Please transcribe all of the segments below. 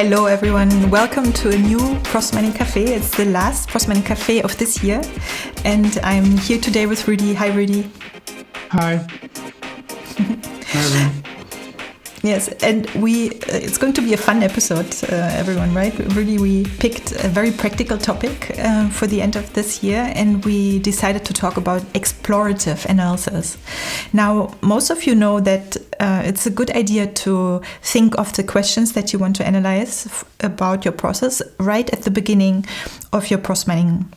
Hello everyone, welcome to a new Process Mining Café. It's the last Process Mining Café of this year, and I'm here today with Rudi. Hi Rudi. Hi. Hi everyone. Yes, and it's going to be a fun episode, everyone, right? Really, we picked a very practical topic for the end of this year, and we decided to talk about explorative analysis. Now, most of you know that it's a good idea to think of the questions that you want to analyze about your process right at the beginning of your process mining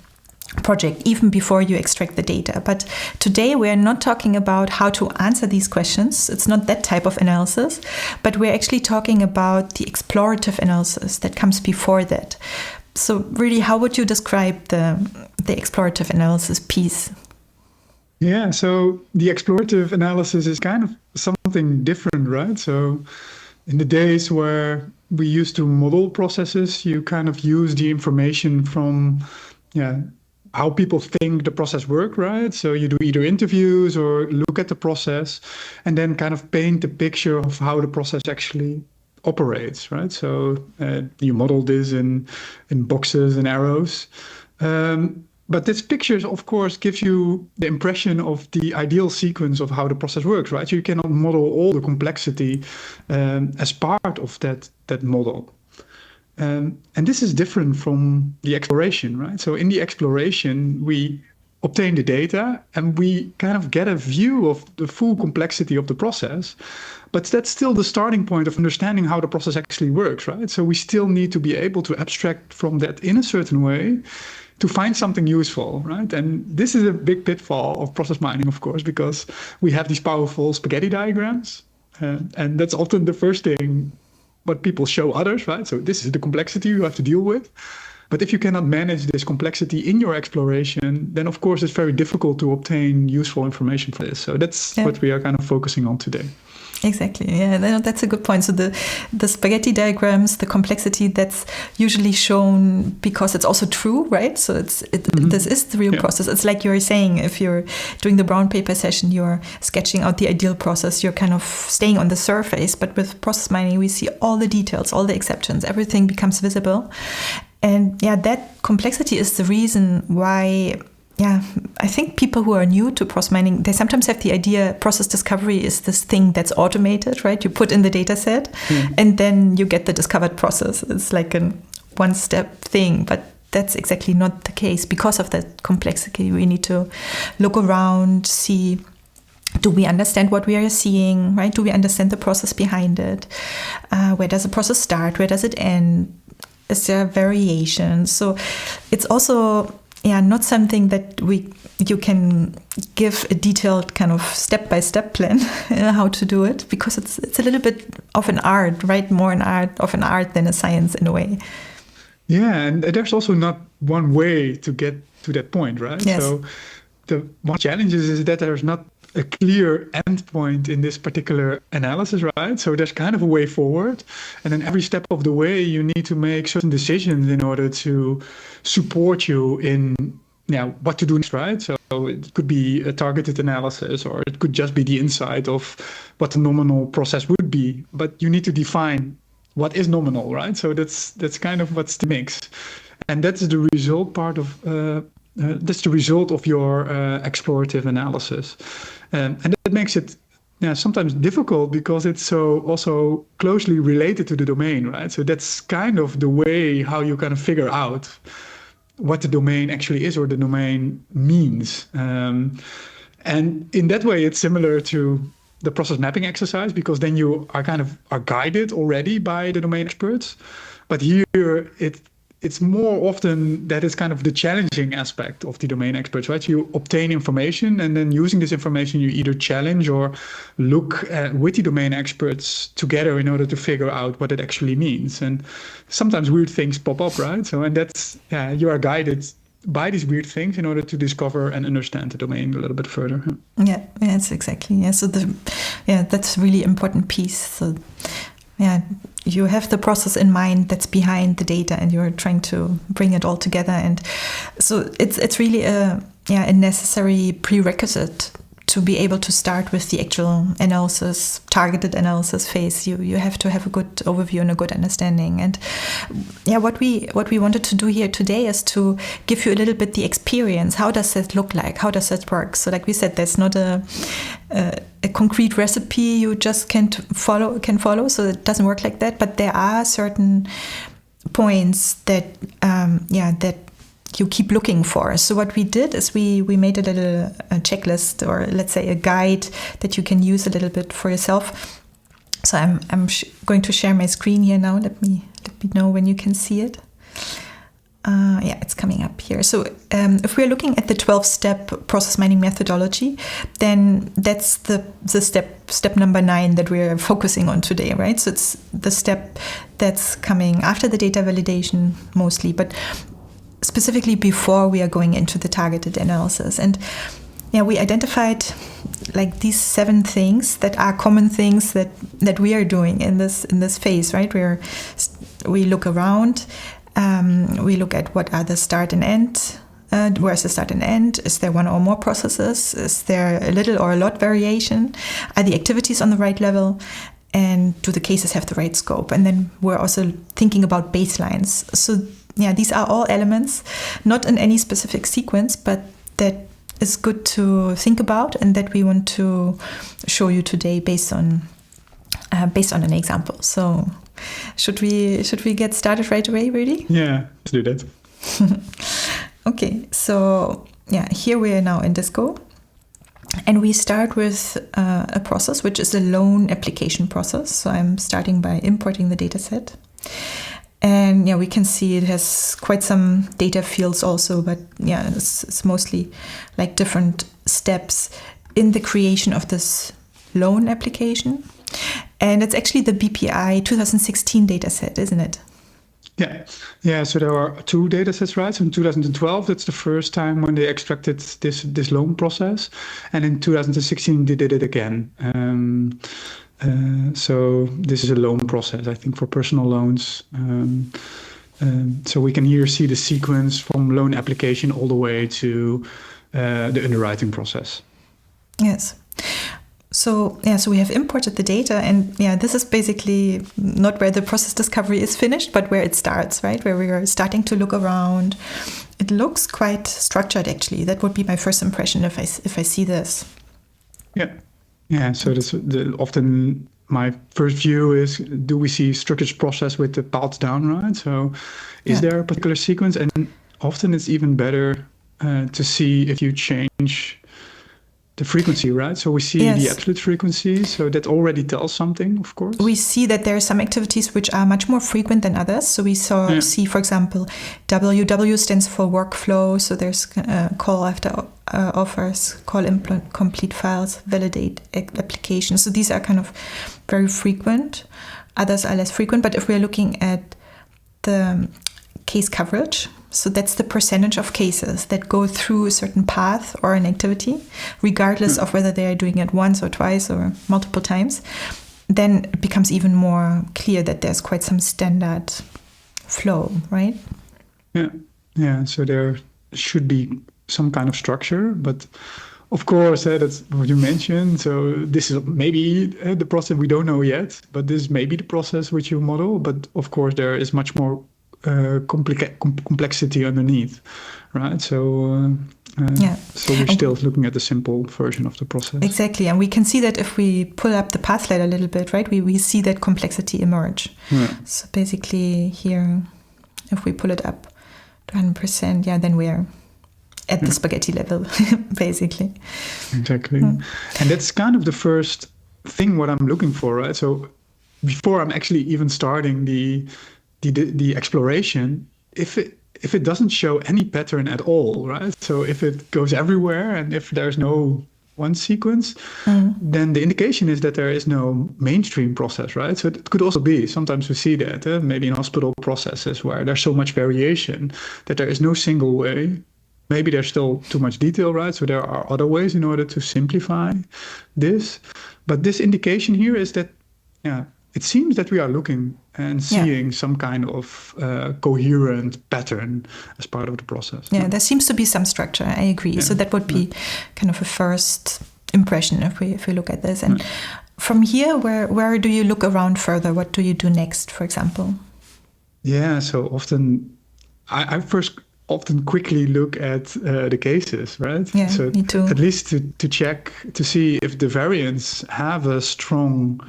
project, even before you extract the data. But today we're not talking about how to answer these questions. It's not that type of analysis, but we're actually talking about the explorative analysis that comes before that. So really, how would you describe the explorative analysis piece? Yeah, so the explorative analysis is kind of something different, right? So in the days where we used to model processes, you kind of use the information from how people think the process works, right? So you do either interviews or look at the process and then kind of paint the picture of how the process actually operates, right? So you model this in boxes and arrows. But this picture, of course, gives you the impression of the ideal sequence of how the process works, right? So you cannot model all the complexity as part of that model. And this is different from the exploration, right? So in the exploration, we obtain the data and we kind of get a view of the full complexity of the process. But that's still the starting point of understanding how the process actually works, right? So we still need to be able to abstract from that in a certain way to find something useful, right? And this is a big pitfall of process mining, of course, because we have these powerful spaghetti diagrams. And that's often the first thing what people show others, right? So this is the complexity you have to deal with. But if you cannot manage this complexity in your exploration, then of course it's very difficult to obtain useful information for this. So that's what we are kind of focusing on today. Exactly. Yeah, that's a good point. So the spaghetti diagrams, the complexity, that's usually shown because it's also true, right? So this is the real process. It's like you're saying, if you're doing the brown paper session, you're sketching out the ideal process, you're kind of staying on the surface. But with process mining, we see all the details, all the exceptions, everything becomes visible. And that complexity is the reason why I think people who are new to process mining, they sometimes have the idea process discovery is this thing that's automated, right? You put in the data set and then you get the discovered process. It's like a one-step thing, but that's exactly not the case. Because of that complexity, we need to look around, see, do we understand what we are seeing, right? Do we understand the process behind it? Where does the process start? Where does it end? Is there variation? So it's also not something that you can give a detailed kind of step-by-step plan how to do it, because it's a little bit of an art, right? More an art than a science in a way. Yeah, and there's also not one way to get to that point, right? Yes. So the one challenge is that there's not a clear endpoint in this particular analysis, right? So there's kind of a way forward. And then every step of the way, you need to make certain decisions in order to support you in what to do next, right? So it could be a targeted analysis, or it could just be the insight of what the nominal process would be. But you need to define what is nominal, right? So that's kind of what's the mix. And that's the result part of that's the result of your explorative analysis. And that makes it sometimes difficult because it's so also closely related to the domain, right? So that's kind of the way how you kind of figure out what the domain actually is or the domain means. And in that way, it's similar to the process mapping exercise, because then you are guided already by the domain experts. But here it's more often that is kind of the challenging aspect of the domain experts, right? You obtain information, and then using this information, you either challenge or look with the domain experts together in order to figure out what it actually means. And sometimes weird things pop up, right? So, and that's, you are guided by these weird things in order to discover and understand the domain a little bit further. Yeah, that's exactly. Yeah, so that's a really important piece. So, you have the process in mind that's behind the data, and you're trying to bring it all together. And so it's really a necessary prerequisite to be able to start with the actual analysis, targeted analysis phase, you have to have a good overview and a good understanding. And yeah, what we wanted to do here today is to give you a little bit the experience. How does that look like? How does that work? So like we said, there's not a concrete recipe you just can follow. So it doesn't work like that. But there are certain points that that you keep looking for. So what we did is we made a little checklist, or let's say a guide that you can use a little bit for yourself. So I'm going to share my screen here now. Let me know when you can see it. Yeah, it's coming up here. So if we're looking at the 12-step process mining methodology, then that's the step number 9 that we're focusing on today, right? So it's the step that's coming after the data validation mostly, but specifically before we are going into the targeted analysis. And yeah, we identified like these 7 things that are common things that we are doing in this phase, right? We look around, we look at what are the start and end. Where's the start and end? Is there one or more processes? Is there a little or a lot variation? Are the activities on the right level? And do the cases have the right scope? And then we're also thinking about baselines. So yeah, these are all elements, not in any specific sequence, but that is good to think about and that we want to show you today based on an example. So should we get started right away, Rudi? Yeah, let's do that. Okay, so yeah, here we are now in Disco. And we start with a process, which is a loan application process. So I'm starting by importing the data set. And yeah, we can see it has quite some data fields also, but yeah, it's mostly like different steps in the creation of this loan application. And it's actually the BPI 2016 data set, isn't it? Yeah. So there are 2 data sets, right? So in 2012, that's the first time when they extracted this loan process. And in 2016, they did it again. So this is a loan process, I think, for personal loans. So we can here see the sequence from loan application all the way to the underwriting process. Yes. So we have imported the data, and yeah, this is basically not where the process discovery is finished, but where it starts, right? Where we are starting to look around. It looks quite structured, actually. That would be my first impression if I see this. Yeah. So that's often my first view is: do we see structured process with the paths down, right? So, is there a particular sequence? And often it's even better to see if you change the frequency, right? So we see the absolute frequency, so that already tells something, of course. We see that there are some activities which are much more frequent than others. So we see, for example, WW stands for workflow. So there's call after offers, call complete files, validate applications. So these are kind of very frequent. Others are less frequent. But if we're looking at the case coverage, so that's the percentage of cases that go through a certain path or an activity, regardless of whether they are doing it once or twice or multiple times, then it becomes even more clear that there's quite some standard flow, right? Yeah. So there should be some kind of structure, but of course, that's what you mentioned. So this is maybe the process we don't know yet, but this may be the process which you model. But of course, there is much more complexity underneath, right? So so we're still looking at the simple version of the process. Exactly, and we can see that if we pull up the path ladder a little bit, right? We see that complexity emerge. So basically here, if we pull it up to 100%, then we're at the spaghetti level, basically. Exactly, and that's kind of the first thing what I'm looking for, right? So before I'm actually even starting the exploration, if it doesn't show any pattern at all, right? So if it goes everywhere and if there's no one sequence, then the indication is that there is no mainstream process, right? So it could also be, sometimes we see that, maybe in hospital processes where there's so much variation that there is no single way. Maybe there's still too much detail, right? So there are other ways in order to simplify this. But this indication here is that, it seems that we are looking and seeing some kind of coherent pattern as part of the process. Yeah, there seems to be some structure. I agree. So that would be kind of a first impression if we look at this. And from here, where do you look around further? What do you do next, for example? Yeah, so often I first often quickly look at the cases, right? Yeah, so me too. At least to check to see if the variants have a strong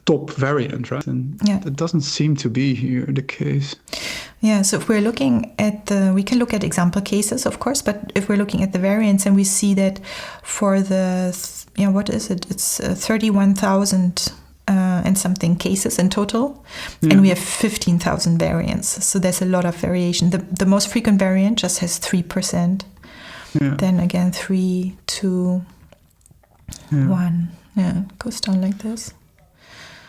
top variant, right? And that doesn't seem to be here the case. Yeah, so if we're looking at we can look at example cases, of course, but if we're looking at the variants and we see that for the, what is it? It's 31,000 and something cases in total, and we have 15,000 variants. So there's a lot of variation. The most frequent variant just has 3%. Yeah. Then again, 3, 2, 1. Yeah, it goes down like this.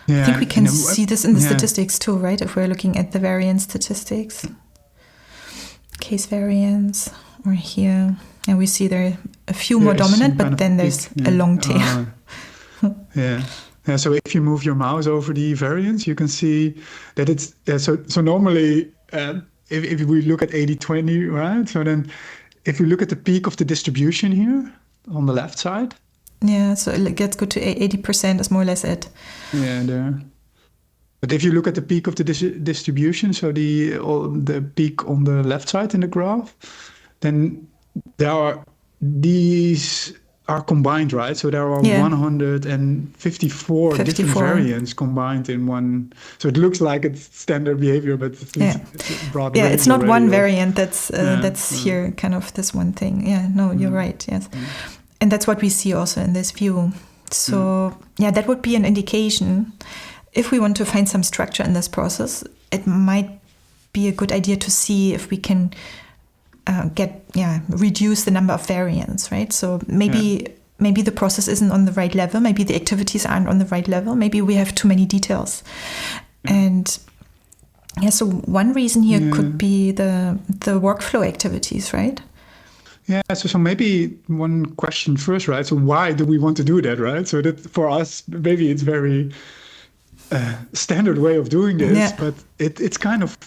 Yeah, I think we can see this in the statistics too, right? If we're looking at the variance statistics, case variance, or here, and we see there are a few more dominant, but then there's a long tail. Yeah. So if you move your mouse over the variance, you can see that it's so normally if we look at 80-20, right? So then if we look at the peak of the distribution here on the left side. Yeah, so let's go to 80% is more or less it. Yeah, there. But if you look at the peak of the distribution, so the peak on the left side in the graph, then these are combined, right? So there are 154 different variants combined in one. So it looks like it's standard behavior, but it's broad. Yeah, it's not one variant that's here, kind of this one thing. Yeah, no, you're right. Yes, and that's what we see also in this view. So that would be an indication. If we want to find some structure in this process, it might be a good idea to see if we can reduce the number of variants, right? So maybe the process isn't on the right level. Maybe the activities aren't on the right level. Maybe we have too many details. And so one reason here could be the workflow activities, right? Yeah, so maybe one question first, right? So why do we want to do that, right? So that for us, maybe it's very standard way of doing this, but it's kind of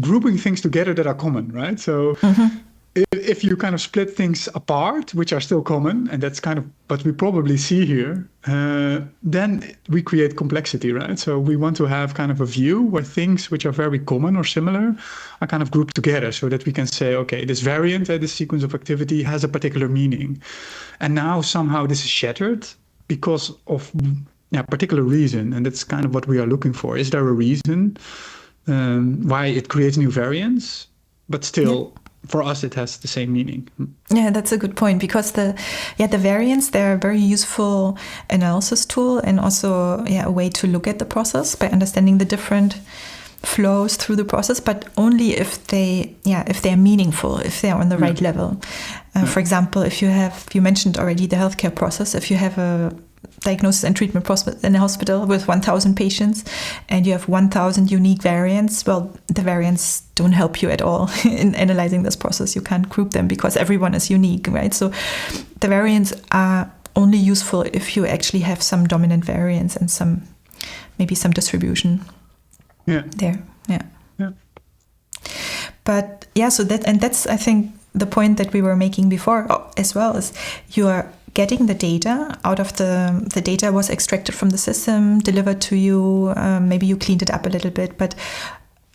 grouping things together that are common, right? So if you kind of split things apart, which are still common, and that's kind of what we probably see here, then we create complexity, right? So we want to have kind of a view where things which are very common or similar are kind of grouped together so that we can say, okay, this variant, this sequence of activity has a particular meaning. And now somehow this is shattered because of a particular reason. And that's kind of what we are looking for. Is there a reason why it creates new variants, but still... For us, it has the same meaning. Yeah, that's a good point, because the variants, they're a very useful analysis tool and also a way to look at the process by understanding the different flows through the process, but only if they are meaningful, if they are on the right level. For example, if you mentioned already the healthcare process, if you have a diagnosis and treatment process in a hospital with 1,000 patients and you have 1,000 unique variants, well, the variants don't help you at all in analyzing this process. You can't group them because everyone is unique, right? So the variants are only useful if you actually have some dominant variants and maybe some distribution there. Yeah. But so that's I think the point that we were making before as well, is you are getting the data out of the data was extracted from the system, delivered to you. Maybe you cleaned it up a little bit, but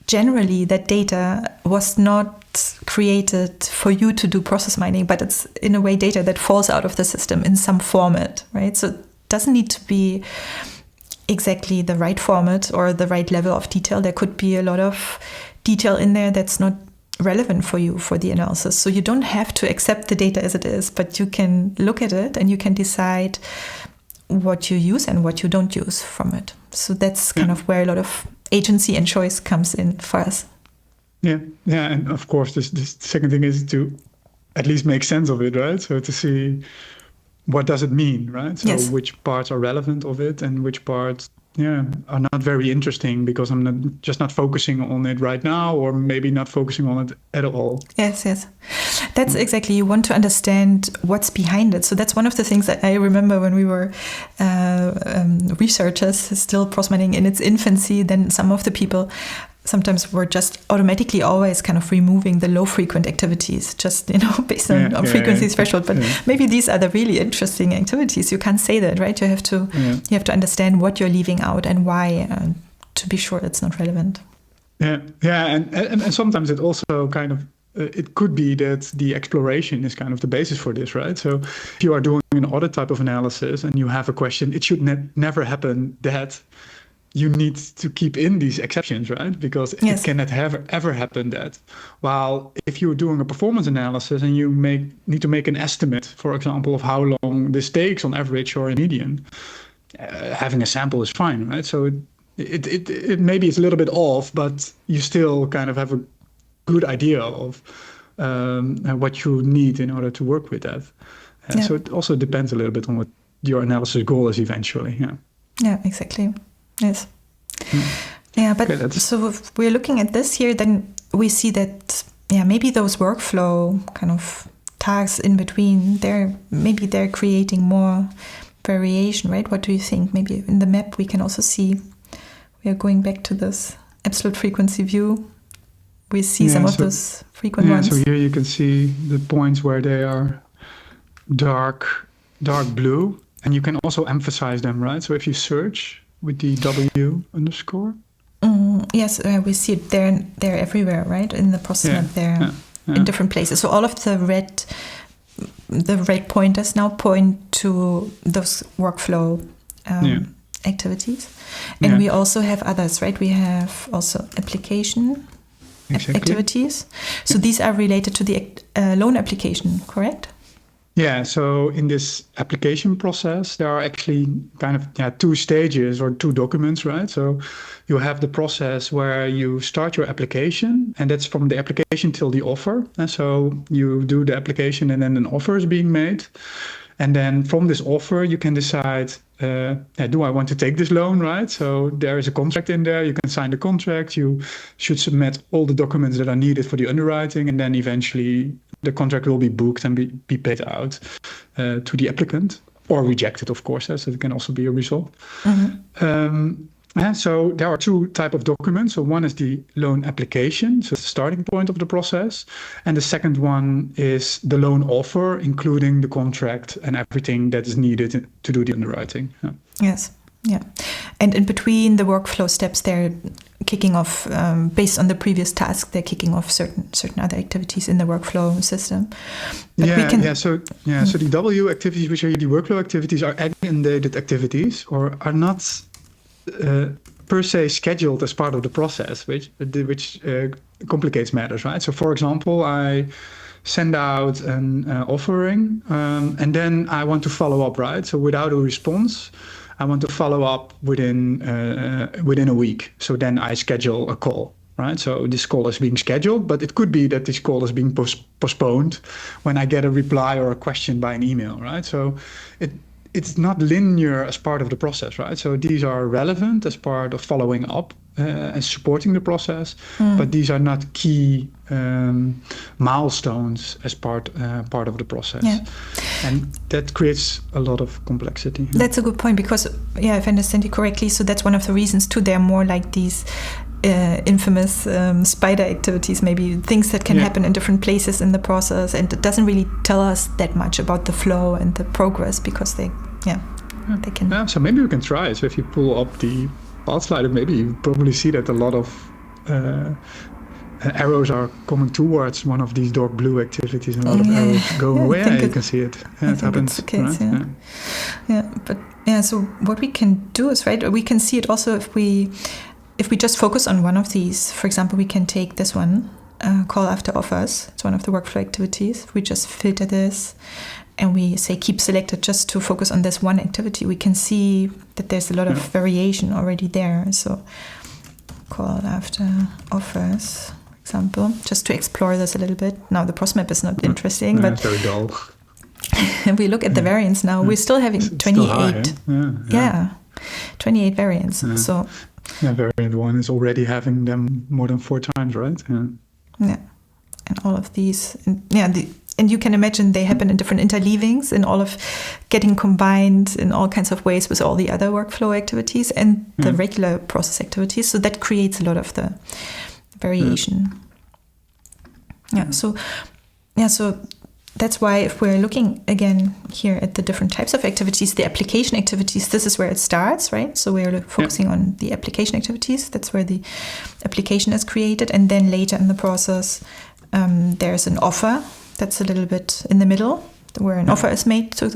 generally that data was not created for you to do process mining, but it's in a way data that falls out of the system in some format, right? So it doesn't need to be exactly the right format or the right level of detail. There could be a lot of detail in there that's not relevant for you for the analysis. So you don't have to accept the data as it is, but you can look at it and you can decide what you use and what you don't use from it. So that's kind of where a lot of agency and choice comes in for us. Yeah, and of course this second thing is to at least make sense of it, right? So to see what does it mean, right? So which parts are relevant of it and which parts are not very interesting because I'm not focusing on it right now, or maybe not focusing on it at all. Yes. That's exactly, you want to understand what's behind it. So that's one of the things that I remember when we were researchers, still process mining in its infancy. Then some of the people sometimes we're just automatically always kind of removing the low frequent activities, just, based on frequency threshold. But maybe these are the really interesting activities. You can't say that, right? You have to understand what you're leaving out and why, to be sure it's not relevant. And sometimes it also kind of, it could be that the exploration is kind of the basis for this, right? So if you are doing an audit type of analysis and you have a question, it should never happen that you need to keep in these exceptions, right? Because it cannot ever happen that. While if you're doing a performance analysis and you need to make an estimate, for example, of how long this takes on average or a median, having a sample is fine, right? So it maybe it's a little bit off, but you still kind of have a good idea of what you need in order to work with that. So it also depends a little bit on what your analysis goal is eventually. Yeah, exactly. Yes. Yeah, but so if we're looking at this here, then we see that, maybe those workflow kind of tasks in between, they're creating more variation, right? What do you think? Maybe in the map we can also see, we are going back to this absolute frequency view. We see some of those frequent ones. So here you can see the points where they are dark blue, and you can also emphasize them, right? So if you search with the W underscore. Yes, we see it. They're everywhere, right? In the process map, they're in different places. So all of the red pointers now point to those workflow activities. And we also have others, right? We have also application activities. So these are related to the loan application, correct? Yeah, so in this application process, there are actually kind of two stages or two documents, right? So you have the process where you start your application, and that's from the application till the offer. And so you do the application and then an offer is being made. And then from this offer, you can decide, do I want to take this loan, right? So there is a contract in there. You can sign the contract. You should submit all the documents that are needed for the underwriting. And then eventually the contract will be booked and be paid out to the applicant, or rejected, of course. So it can also be a result. And so there are two types of documents. So one is the loan application, so it's the starting point of the process. And the second one is the loan offer, including the contract and everything that is needed to do the underwriting. Yes. Yeah. And in between the workflow steps, they're kicking off, based on the previous task, they're kicking off certain other activities in the workflow system. But So the W activities, which are the workflow activities, are aggregated activities or are not per se scheduled as part of the process, which complicates matters, right? So, for example, I send out an offering, and then I want to follow up, right? So, without a response, I want to follow up within a week. So then I schedule a call, right? So this call is being scheduled, but it could be that this call is being postponed when I get a reply or a question by an email, right? So it's not linear as part of the process, right? So these are relevant as part of following up and supporting the process, but these are not key milestones as part of the process. Yeah. And that creates a lot of complexity. That's a good point, because, if I understand you correctly, so that's one of the reasons too, they're more like these infamous spider activities, maybe things that can happen in different places in the process, and it doesn't really tell us that much about the flow and the progress, because they can. Yeah, so maybe we can try. So if you pull up the path slider, maybe you probably see that a lot of arrows are coming towards one of these dark blue activities, and a lot of arrows going away. You can see it. It happens. It's the case, right? So what we can do is, right, we can see it also if we just focus on one of these. For example, we can take this one, call after offers. It's one of the workflow activities. We just filter this and we say keep selected just to focus on this one activity. We can see that there's a lot of variation already there. So call after offers, for example, just to explore this a little bit. Now the pros map is not interesting, but it's very dull. If we look at the variance now, we're still having 28. 28 variants. So variant one is already having them more than 4 times, right? Yeah. And all of these, and you can imagine they happen in different interleavings, in all of getting combined in all kinds of ways with all the other workflow activities and the regular process activities. So that creates a lot of the variation. So that's why if we're looking again here at the different types of activities, the application activities, this is where it starts, right? So we're focusing on the application activities. That's where the application is created. And then later in the process, there's an offer that's a little bit in the middle, where an offer is made to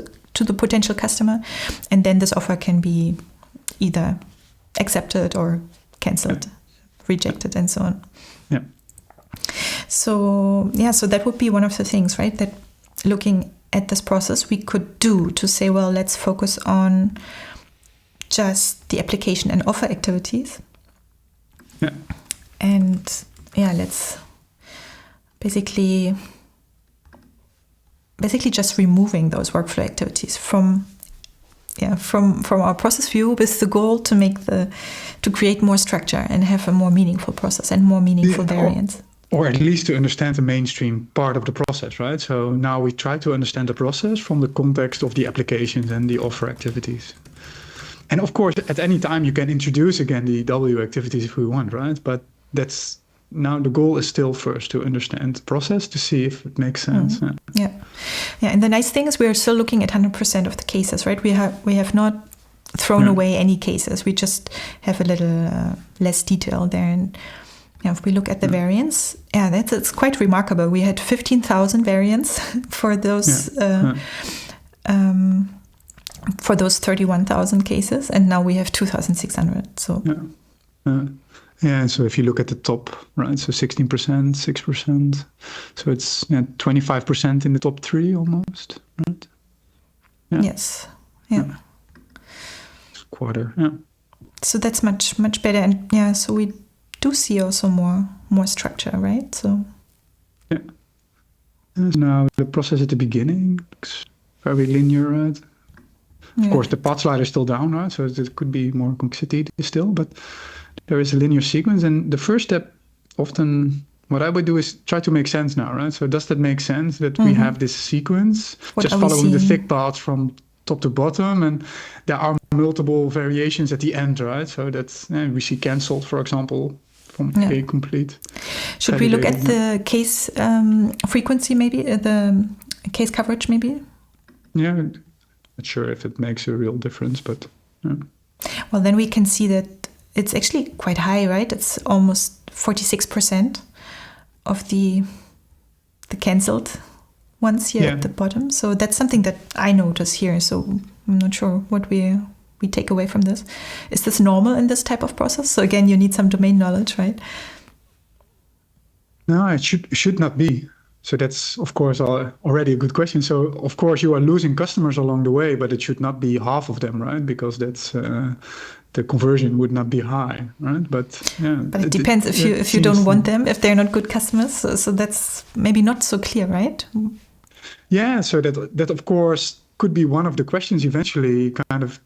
the potential customer. And then this offer can be either accepted or cancelled, rejected, and so on. Yeah. So that would be one of the things, right? That looking at this process we could do to say, well, let's focus on just the application and offer activities. Yeah. And let's basically just removing those workflow activities from our process view, with the goal to create more structure and have a more meaningful process and more meaningful variance. Or at least to understand the mainstream part of the process, right? So now we try to understand the process from the context of the applications and the offer activities. And of course, at any time you can introduce again the W activities if we want, right? But that's now the goal is still first to understand the process to see if it makes sense. Yeah. And the nice thing is we're still looking at 100% of the cases, right? We have not thrown away any cases. We just have a little less detail there. And if we look at the variance, it's quite remarkable. We had 15,000 variants for those for those 31,000 cases, and now we have 2,600. So and so if you look at the top, right, so 16%, 6%, so it's 25% in the top three almost, right? Yes. It's a quarter. So that's much better, and so we do see also more structure, right? So and now the process at the beginning looks very linear, right? Of course, the path slider is still down, right? So it could be more complexity still, but there is a linear sequence. And the first step, often what I would do is try to make sense now, right? So does that make sense that we have this sequence just following the thick paths from top to bottom, and there are multiple variations at the end, right? So that's we see cancelled, for example, from A complete. Should we look at the case frequency, maybe the case coverage, maybe? Yeah, not sure if it makes a real difference, but well, then we can see that it's actually quite high, right? It's almost 46% of the cancelled ones here at the bottom. So that's something that I notice here. So I'm not sure what we take away from this. Is this normal in this type of process? So again, you need some domain knowledge, right? No, it should not be. So that's, of course, already a good question. So, of course, you are losing customers along the way, but it should not be half of them, right? Because that's the conversion would not be high, right? But it depends if you don't want them, if they're not good customers. So that's maybe not so clear, right? Yeah. So that of course could be one of the questions eventually, kind of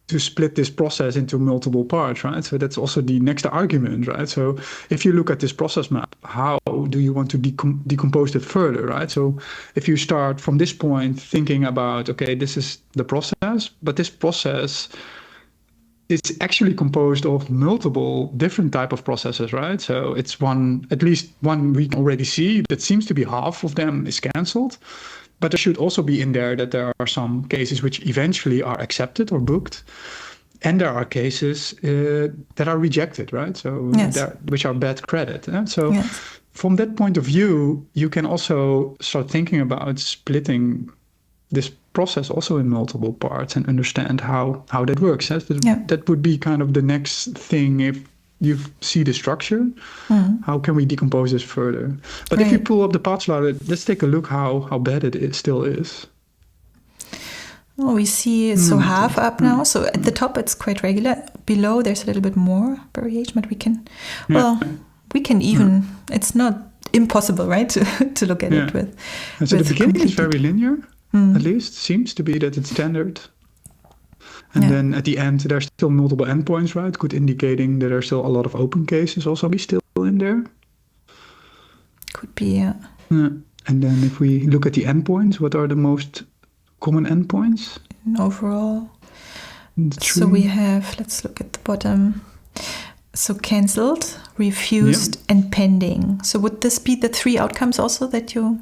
to split this process into multiple parts, right? So that's also the next argument, right? So if you look at this process map, how do you want to decompose it further, right? So if you start from this point thinking about, okay, this is the process, but this process is actually composed of multiple different type of processes, right? So it's at least one we can already see that seems to be half of them is canceled. But there should also be in there that there are some cases which eventually are accepted or booked. And there are cases that are rejected, right? So which are bad credit. So from that point of view, you can also start thinking about splitting this process also in multiple parts and understand how that works. That would be kind of the next thing if you see the structure. How can we decompose this further? But if you pull up the path slider, let's take a look how bad it still is. Oh, we see it's so half up now. So at the top it's quite regular. Below there's a little bit more variation, but we can even. It's not impossible, right, to look at it with. And so the beginning is very linear. At least seems to be that it's standard. And then at the end, there's still multiple endpoints, right? Good indicating that there's still a lot of open cases also be still in there. Could be, And then if we look at the endpoints, what are the most common endpoints? Overall. So we have, let's look at the bottom. So cancelled, refused, and pending. So would this be the 3 outcomes also that you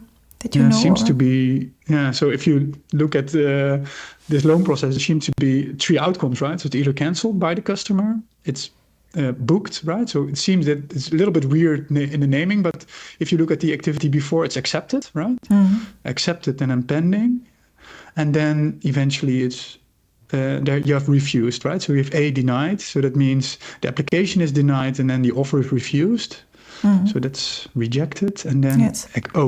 know? Seems to be, So if you look at this loan process, it seems to be 3 outcomes, right? So it's either cancelled by the customer, it's booked, right? So it seems that it's a little bit weird in the naming, but if you look at the activity before, it's accepted, right? Mm-hmm. Accepted and then pending. And then eventually it's there you have refused, right? So you have A, denied. So that means the application is denied and then the offer is refused. Mm-hmm. So that's rejected. And then,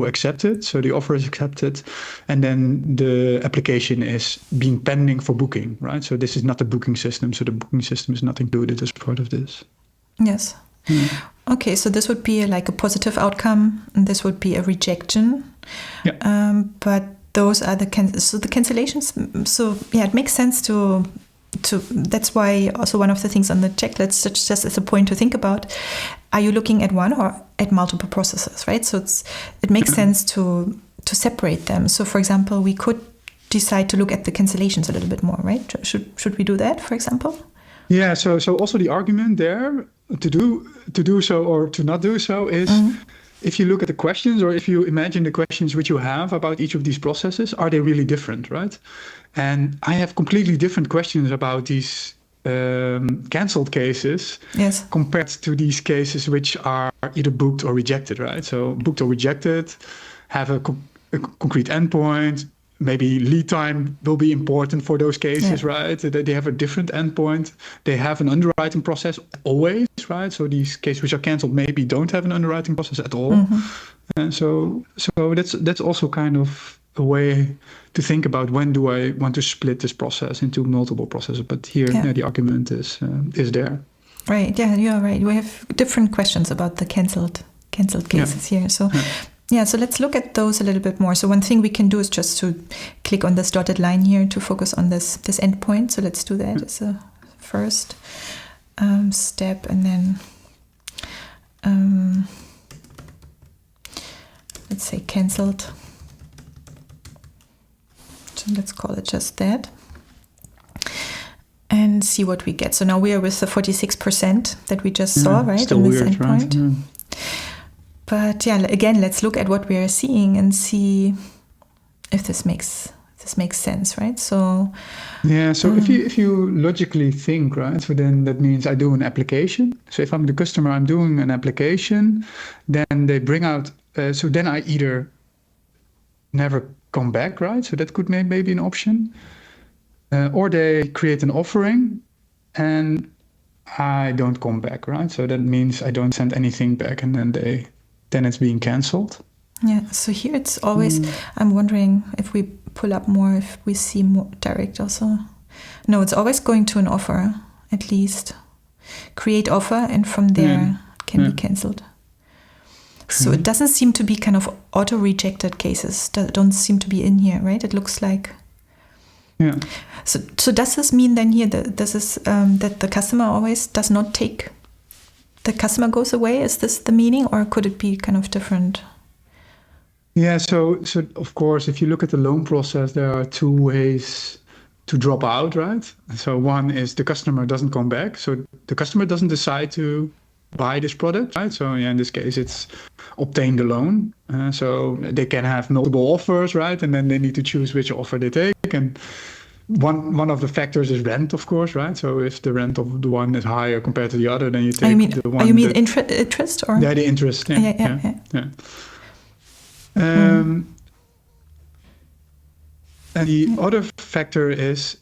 accepted. So the offer is accepted. And then the application is being pending for booking, right? So this is not a booking system. So the booking system is not included as part of this. Yes. Mm-hmm. Okay, so this would be like a positive outcome. And this would be a rejection. Yeah. But those are the cancellations. So it makes sense to that's why also one of the things on the checklist, just as a point to think about, are you looking at one or at multiple processes, right? So it makes sense to separate them. So for example, we could decide to look at the cancellations a little bit more, right? Should we do that, for example? Yeah. So also the argument there to do so or to not do so is. Mm-hmm. If you look at the questions or if you imagine the questions which you have about each of these processes, are they really different, right? And I have completely different questions about these cancelled cases compared to these cases which are either booked or rejected, right? So booked or rejected have a concrete endpoint. Maybe lead time will be important for those cases, right? They have a different endpoint. They have an underwriting process always, right? So these cases which are cancelled maybe don't have an underwriting process at all. Mm-hmm. And so that's also kind of a way to think about when do I want to split this process into multiple processes. But here the argument is there. Right. Yeah, you're right. We have different questions about the cancelled cases here. So. Yeah, so let's look at those a little bit more. So one thing we can do is just to click on this dotted line here to focus on this endpoint. So let's do that as a first step, and then let's say cancelled. So let's call it just that. And see what we get. So now we are with the 46% that we just saw, right? Still in this weird, endpoint. Right? Yeah. But again, let's look at what we are seeing and see if this makes sense, right? So if you logically think, right, so then that means I do an application. So if I'm the customer, I'm doing an application, then they bring out. So then I either never come back, right? So that could maybe an option, or they create an offering, and I don't come back, right? So that means I don't send anything back, and then it's being cancelled. Yeah, so here it's always, I'm wondering if we pull up more, if we see more direct also. No, it's always going to an offer, at least. Create offer, and from there can be cancelled. So it doesn't seem to be kind of auto-rejected cases. Don't seem to be in here, right? It looks like. Yeah. So does this mean then here that that the customer always does not take, the customer goes away? Is this the meaning, or could it be kind of different? Yeah, so of course, if you look at the loan process, there are 2 ways to drop out, right? So one is the customer doesn't come back. So the customer doesn't decide to buy this product, right? So in this case, it's obtain the loan. So they can have multiple offers, right? And then they need to choose which offer they take. And one of the factors is rent, of course, right? So if the rent of the one is higher compared to the other, then you take the one. You mean interest, or? Yeah, the interest. Yeah. And the other factor is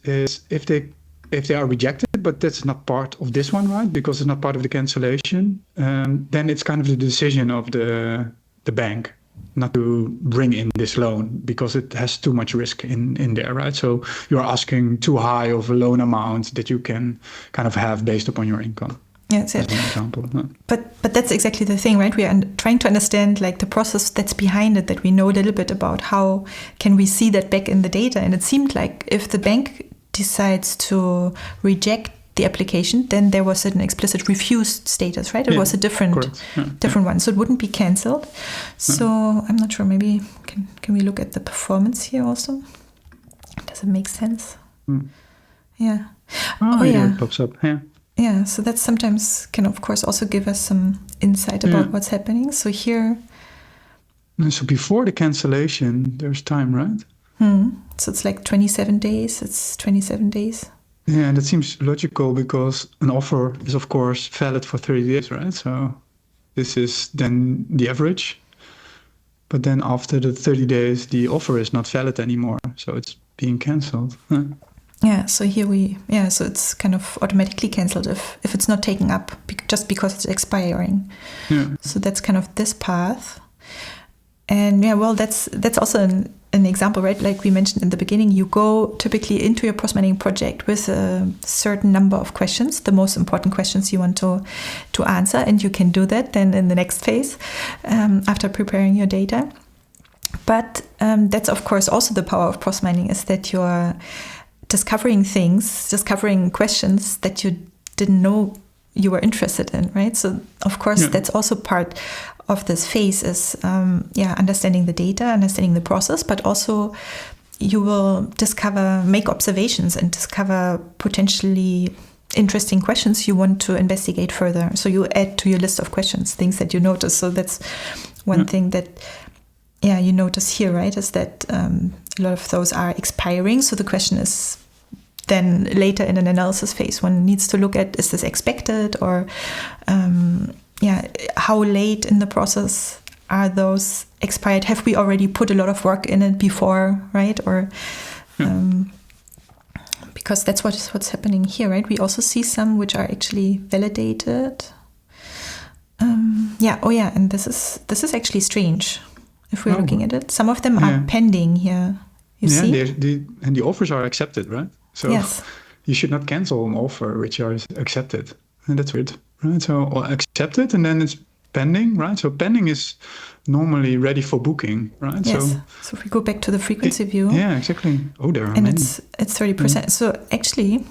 if they are rejected, but that's not part of this one, right? Because it's not part of the cancellation. Then it's kind of the decision of the bank not to bring in this loan because it has too much risk in there, right? So you're asking too high of a loan amount that you can kind of have based upon your income. Yes, as an example. But that's exactly the thing, right? We are trying to understand like the process that's behind it, that we know a little bit about how can we see that back in the data. And it seemed like if the bank decides to reject the application, then there was an explicit refused status, right? It was a different one, so it wouldn't be cancelled. So I'm not sure. Maybe can we look at the performance here also? Does it make sense? Yeah. Oh yeah, it pops up. Yeah. Yeah. So that sometimes can, of course, also give us some insight about what's happening. So here. So before the cancellation, there's time, right? So it's like 27 days. It's 27 days. Yeah, and that seems logical because an offer is, of course, valid for 30 days, right? So this is then the average. But then after the 30 days, the offer is not valid anymore. So it's being cancelled. Yeah, so here so it's kind of automatically cancelled if it's not taken up just because it's expiring. Yeah. So that's kind of this path. And that's also an example, right? Like we mentioned in the beginning, you go typically into your process-mining project with a certain number of questions, the most important questions you want to answer, and you can do that then in the next phase after preparing your data. But that's, of course, also the power of process-mining, is that you're discovering questions that you didn't know you were interested in, right? So, of course, that's also part of this phase is understanding the data, understanding the process, but also you will make observations and discover potentially interesting questions you want to investigate further. So you add to your list of questions things that you notice. So that's one thing that you notice here, right, is that a lot of those are expiring. So the question is then later in an analysis phase, one needs to look at, is this expected, or how late in the process are those expired? Have we already put a lot of work in it before, right? Or because that's what's happening here, right? We also see some which are actually validated. And this is actually strange if we're looking at it. Some of them are pending here. You see? And the offers are accepted, right? So you should not cancel an offer which is accepted. And that's weird, right? So accepted, and then it's pending, right? So pending is normally ready for booking, right? Yes. So if we go back to the frequency view. Yeah, exactly. Oh, there are and many. it's 30%. So actually,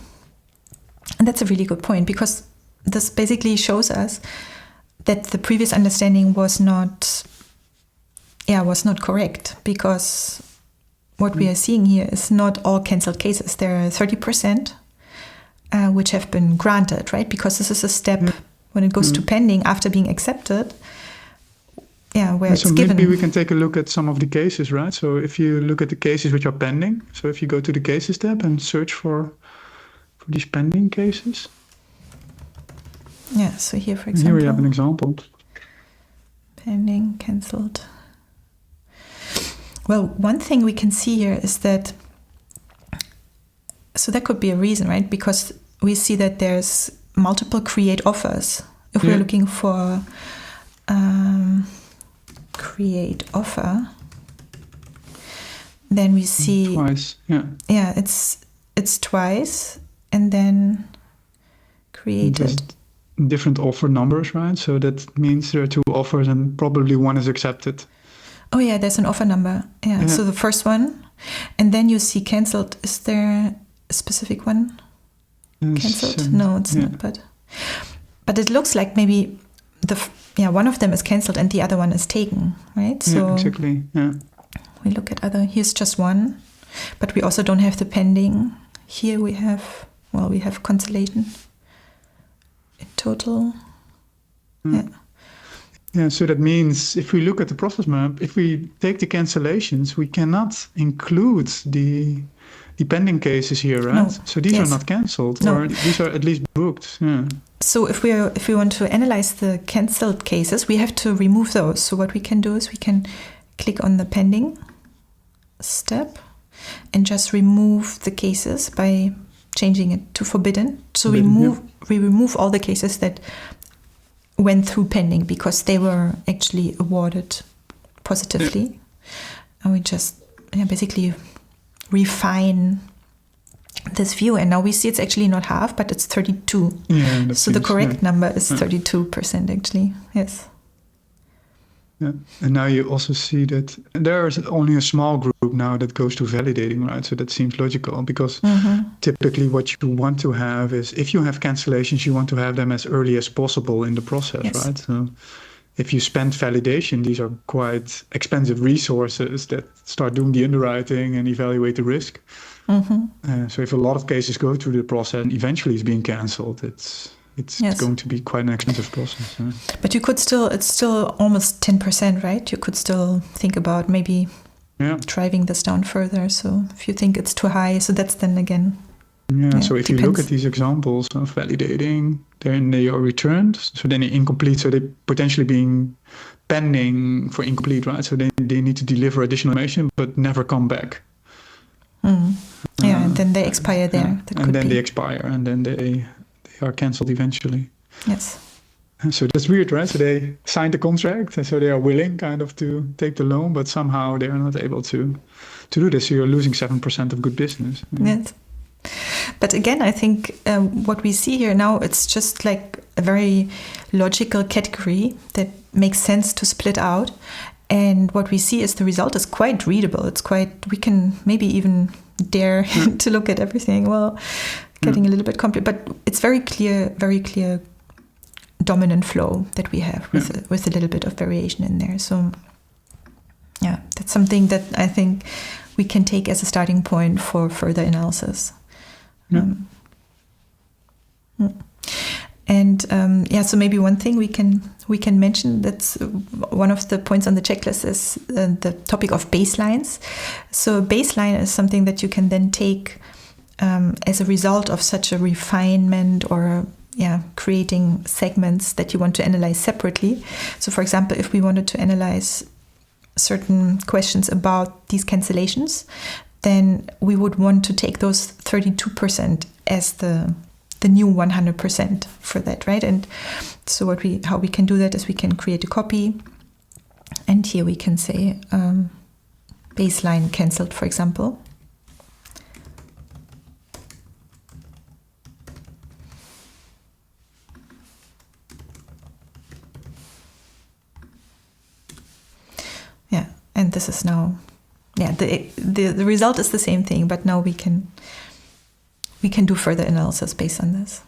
and that's a really good point, because this basically shows us that the previous understanding was not correct, because what we are seeing here is not all cancelled cases. There are 30% which have been granted, right? Because this is a step when it goes to pending after being accepted, where it's given. Maybe we can take a look at some of the cases, right? So if you look at the cases which are pending, so if you go to the cases tab and search for these pending cases. Yeah, so here, for example. Here we have an example. Pending, cancelled. Well, one thing we can see here is that, so that could be a reason, right? Because we see that there's multiple create offers. If we're looking for create offer, then we see twice. Yeah, it's twice, and then created. Different offer numbers, right? So that means there are two offers and probably one is accepted. Oh yeah, there's an offer number. Yeah. So the first one, and then you see cancelled. Is there a specific one? Cancelled? No, it's not. But it looks like maybe one of them is cancelled and the other one is taken, right? So exactly. Yeah. We look at other. Here's just one, but we also don't have the pending. Here we have cancellation in total. Yeah, so that means if we look at the process map, if we take the cancellations, we cannot include the pending cases here, right? No. So these are not cancelled, or these are at least booked. Yeah. So if we want to analyze the cancelled cases, we have to remove those. So what we can do is we can click on the pending step and just remove the cases by changing it to forbidden. So we remove all the cases that went through pending because they were actually awarded positively. And we just basically refine this view. And now we see it's actually not half, but it's 32. Yeah, so the correct number is 32% actually. Yes. Yeah. And now you also see that there is only a small group now that goes to validating, right? So that seems logical because typically what you want to have is if you have cancellations, you want to have them as early as possible in the process, Yes. right? So if you spend validation, these are quite expensive resources that start doing the underwriting and evaluate the risk. So if a lot of cases go through the process and eventually it's being cancelled, it's going to be quite an expensive process. Yeah. But you could still, it's still almost 10%, right? You could still think about maybe driving this down further. So if you think it's too high, so that's then again. Yeah, so if you look at these examples of validating, then they are returned, so then they're incomplete, so they're potentially being pending for incomplete, right? So they need to deliver additional information, but never come back. Yeah, and then they expire there. And then they expire, and then they are cancelled eventually. Yes. So that's weird, right? So they signed the contract, and so they are willing kind of to take the loan, but somehow they are not able to do this. So you're losing 7% of good business. Yes. But again, I think what we see here now, it's just like a very logical category that makes sense to split out. And what we see is the result is quite readable. It's quite, we can maybe even dare to look at everything. Well, getting a little bit complicated, but it's very clear dominant flow that we have with a little bit of variation in there. So yeah, that's something that I think we can take as a starting point for further analysis. So maybe one thing we can mention, that's one of the points on the checklist, is the topic of baselines. So a baseline is something that you can then take as a result of such a refinement or creating segments that you want to analyze separately. So for example, if we wanted to analyze certain questions about these cancellations, then we would want to take those 32% as the new 100% for that, right? And so how we can do that is we can create a copy, and here we can say baseline cancelled, for example. Yeah, and this is now, the result is the same thing, but now we can do further analysis based on this.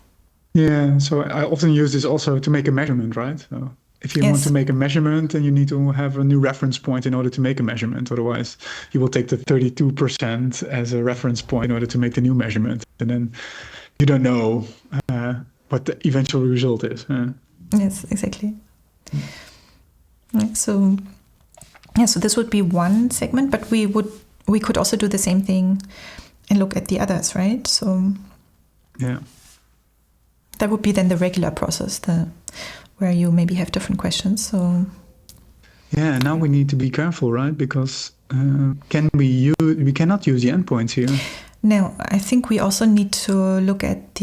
Yeah, so I often use this also to make a measurement, right? So if you want to make a measurement, then you need to have a new reference point in order to make a measurement. Otherwise, you will take the 32% as a reference point in order to make the new measurement. And then you don't know what the eventual result is. Yes, exactly. Right, so this would be one segment, but we could also do the same thing and look at the others, right? So that would be then the regular process, where you maybe have different questions. So now we need to be careful, right? Because we cannot use the endpoints here. No, I think we also need to look at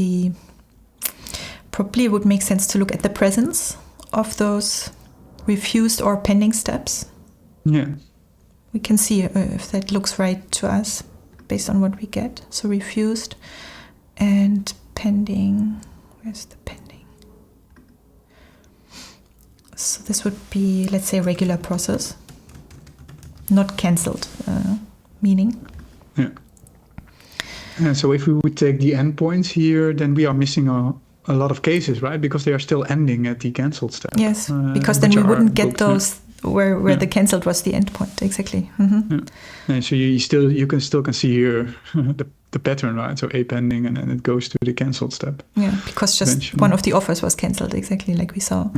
probably it would make sense to look at the presence of those refused or pending steps. Yeah. We can see if that looks right to us based on what we get. So refused and pending. Where's the pending? So this would be, let's say, a regular process, not cancelled, meaning. Yeah. So if we would take the endpoints here, then we are missing a lot of cases, right? Because they are still ending at the cancelled step. Yes, because then we wouldn't get those where the cancelled was the endpoint. Exactly. And so you can still see here the pattern, right? So a pending, and then it goes to the cancelled step. Yeah, because just eventually one of the offers was cancelled, exactly like we saw.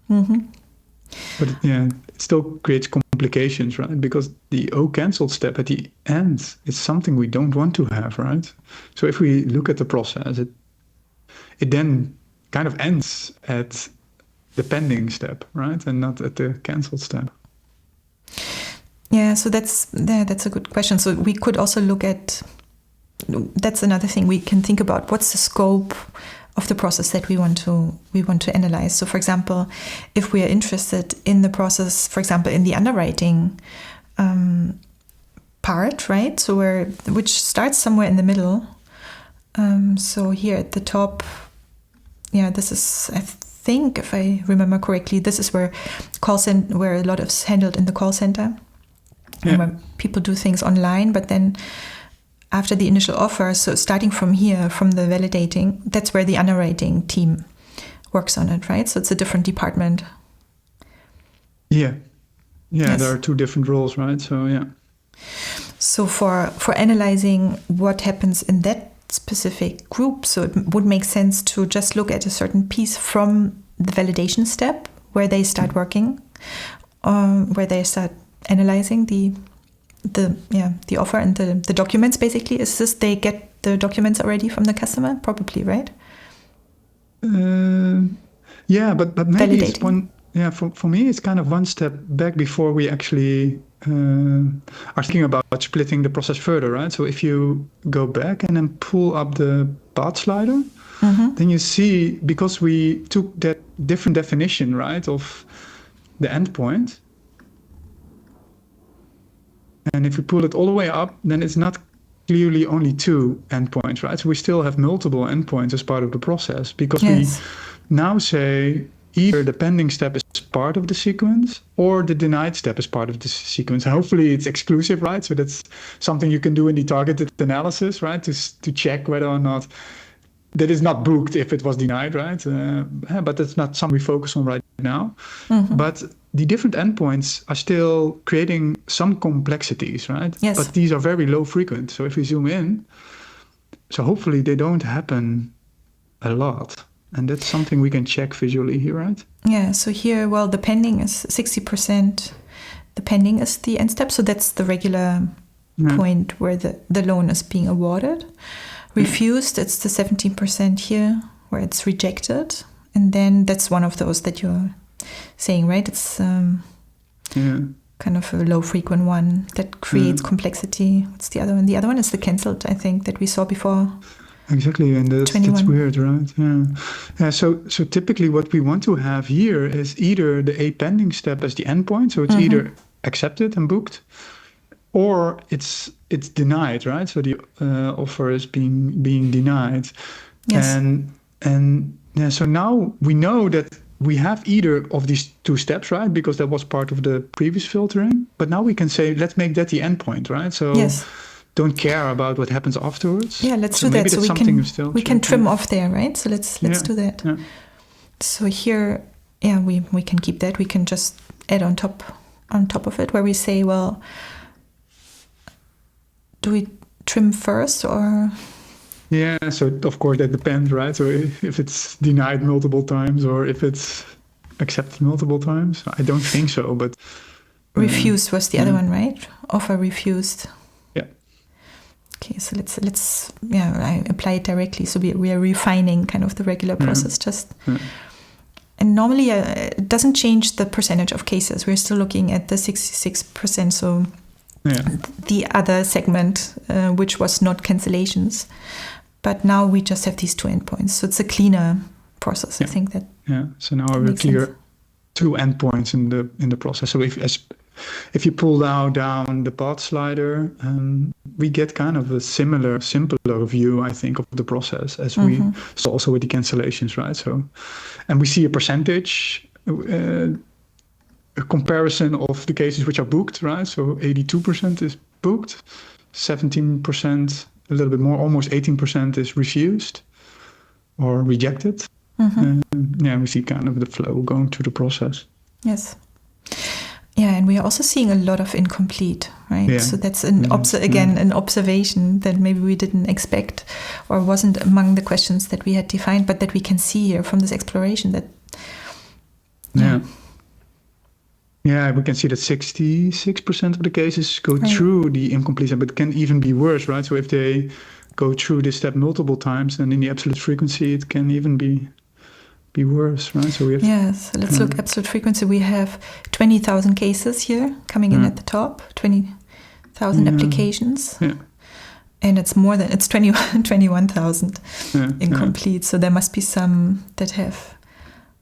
But it still creates complications, right? Because the cancelled step at the end is something we don't want to have, right? So if we look at the process, it then kind of ends at the pending step, right? And not at the cancelled step. Yeah, so that's a good question. So we could also look at, that's another thing we can think about. What's the scope of the process that we want to analyze? So for example, if we are interested in the process, for example, in the underwriting part, right? So which starts somewhere in the middle. So here at the top, this is, I think, if I remember correctly, this is where where a lot of is handled in the call center, and where people do things online. But then after the initial offer, so starting from here, from the validating, that's where the underwriting team works on it, right? So it's a different department. Yeah. Yes. There are two different roles, right? So yeah. So for analyzing what happens in that specific group, so it would make sense to just look at a certain piece from the validation step where they start working, where they start analyzing the offer and the documents. Basically, is this they get the documents already from the customer? Probably, right? Yeah, but maybe validating. It's one. Yeah, for me, it's kind of one step back before we actually are thinking about splitting the process further, right? So if you go back and then pull up the path slider, then you see, because we took that different definition, right, of the endpoint, and if we pull it all the way up, then it's not clearly only two endpoints, right? So we still have multiple endpoints as part of the process, because we now say either the pending step is part of the sequence or the denied step is part of the sequence. Hopefully it's exclusive, right? So that's something you can do in the targeted analysis, right? To check whether or not that is not booked if it was denied, right? But that's not something we focus on right now. But the different endpoints are still creating some complexities, right? Yes. But these are very low frequent. So if we zoom in, so hopefully they don't happen a lot. And that's something we can check visually here, right? Yeah, so here, well, the pending is 60%. The pending is the end step. So that's the regular point where the loan is being awarded. Refused, it's the 17% here where it's rejected. And then that's one of those that you're saying, right? It's kind of a low frequent one that creates complexity. What's the other one? The other one is the cancelled, I think, that we saw before. Exactly, and that's weird, right? Yeah. So typically what we want to have here is either the A pending step as the endpoint, so it's either accepted and booked, or it's denied, right? So the offer is being denied. Yes. And so now we know that we have either of these two steps, right? Because that was part of the previous filtering. But now we can say, let's make that the endpoint, right? So don't care about what happens afterwards. Yeah, let's do that. So we can trim off there, right? So let's do that. Yeah. So here, we can keep that. We can just add on top of it, where we say, well, do we trim first or? Yeah, so of course that depends, right? So if it's denied multiple times or if it's accepted multiple times, I don't think so. But refused was the other one, right? Offer refused. Yeah. Okay, so let's I apply it directly. So we are refining kind of the regular process and normally it doesn't change the percentage of cases. We're still looking at the 66%. So the other segment, which was not cancellations, but now we just have these two endpoints. So it's a cleaner process. I think that. Yeah. So now we're clear two endpoints in the process. So if you pull down the path slider, we get kind of a simpler view, I think, of the process as we saw also with the cancellations, right? So, and we see a percentage, a comparison of the cases which are booked, right? So 82% is booked, 17%, a little bit more, almost 18% is refused or rejected. We see kind of the flow going through the process. Yes. Yeah, and we are also seeing a lot of incomplete, right? Yeah. So that's an observation that maybe we didn't expect or wasn't among the questions that we had defined, but that we can see here from this exploration that. Yeah, we can see that 66% of the cases go through the incompletion, but it can even be worse, right? So if they go through this step multiple times, then in the absolute frequency, it can even be worse, right? So we have, so let's look absolute frequency. We have 20,000 cases here coming in at the top, 20,000 applications. Yeah. And it's 21,000 incomplete. So there must be some that have,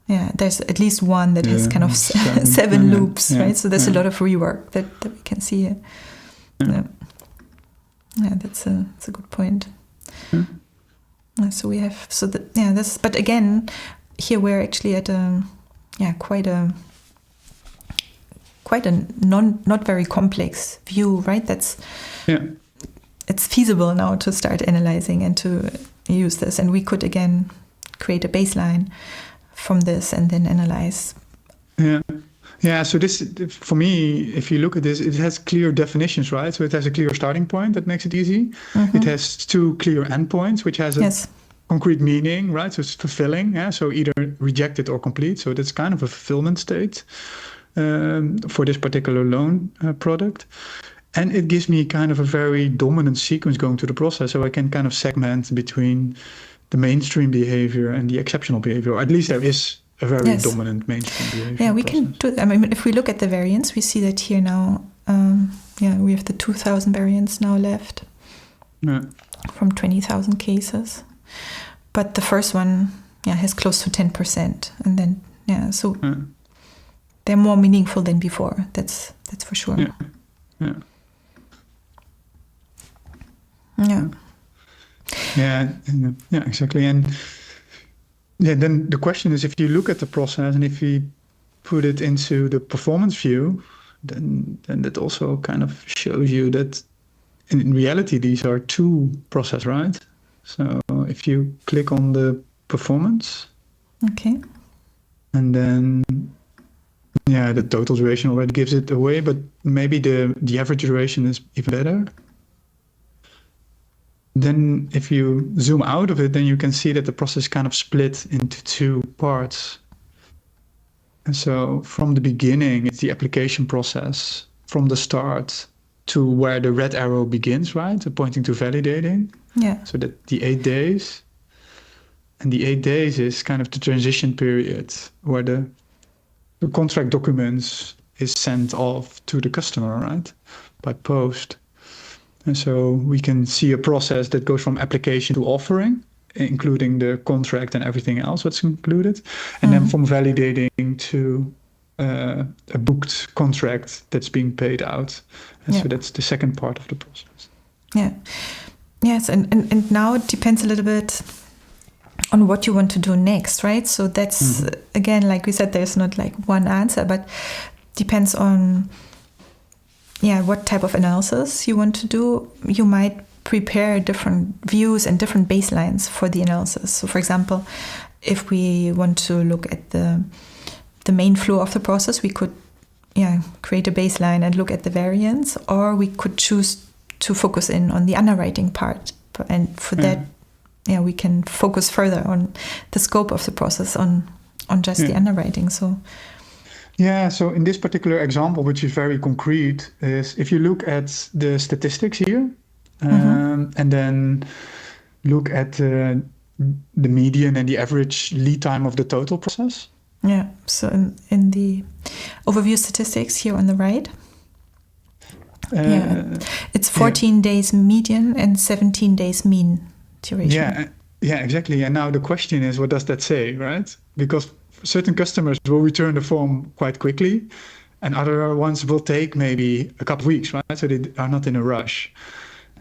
there's at least one that has kind of seven loops, right? So there's a lot of rework that we can see here. That's a good point. So we have, but again, here we're actually at quite a not very complex view, right? It's feasible now to start analyzing and to use this, and we could again create a baseline from this and then analyze. So this, for me, if you look at this, it has clear definitions, right? So it has a clear starting point that makes it easy. It has 2 clear endpoints, which has a concrete meaning, right? So it's fulfilling, so either rejected or complete. So that's kind of a fulfillment state for this particular loan product. And it gives me kind of a very dominant sequence going through the process. So I can kind of segment between the mainstream behavior and the exceptional behavior. Or at least there is a very dominant mainstream behavior. Yeah, we can do. I mean, if we look at the variants, we see that here now. We have the 2,000 variants now left from 20,000 cases, but the first one, has close to 10%, and then they're more meaningful than before. That's for sure. Exactly. And then the question is, if you look at the process and if you put it into the performance view, then that also kind of shows you that in reality these are 2 processes, right? So if you click on the performance, and then the total duration already gives it away, but maybe the average duration is even better. Then if you zoom out of it, then you can see that the process kind of split into 2 parts. And so from the beginning, it's the application process from the start to where the red arrow begins, right? So pointing to validating. So that the 8 days. And the 8 days is kind of the transition period where the contract documents is sent off to the customer, right? By post. And so we can see a process that goes from application to offering, including the contract and everything else what's included. And then from validating to a booked contract that's being paid out. And so that's the second part of the process. Yes, and now it depends a little bit on what you want to do next, right? So that's, again, like we said, there's not like one answer, but depends on what type of analysis you want to do. You might prepare different views and different baselines for the analysis. So for example, if we want to look at the main flow of the process, we could create a baseline and look at the variance, or we could choose to focus in on the underwriting part. And for that, we can focus further on the scope of the process, on just the underwriting. So so in this particular example, which is very concrete, is if you look at the statistics here, and then look at the median and the average lead time of the total process. So in the overview statistics here on the right, it's 14 days median and 17 days mean duration. Exactly. And now the question is, what does that say, right? Because certain customers will return the form quite quickly, and other ones will take maybe a couple of weeks, right? So they are not in a rush.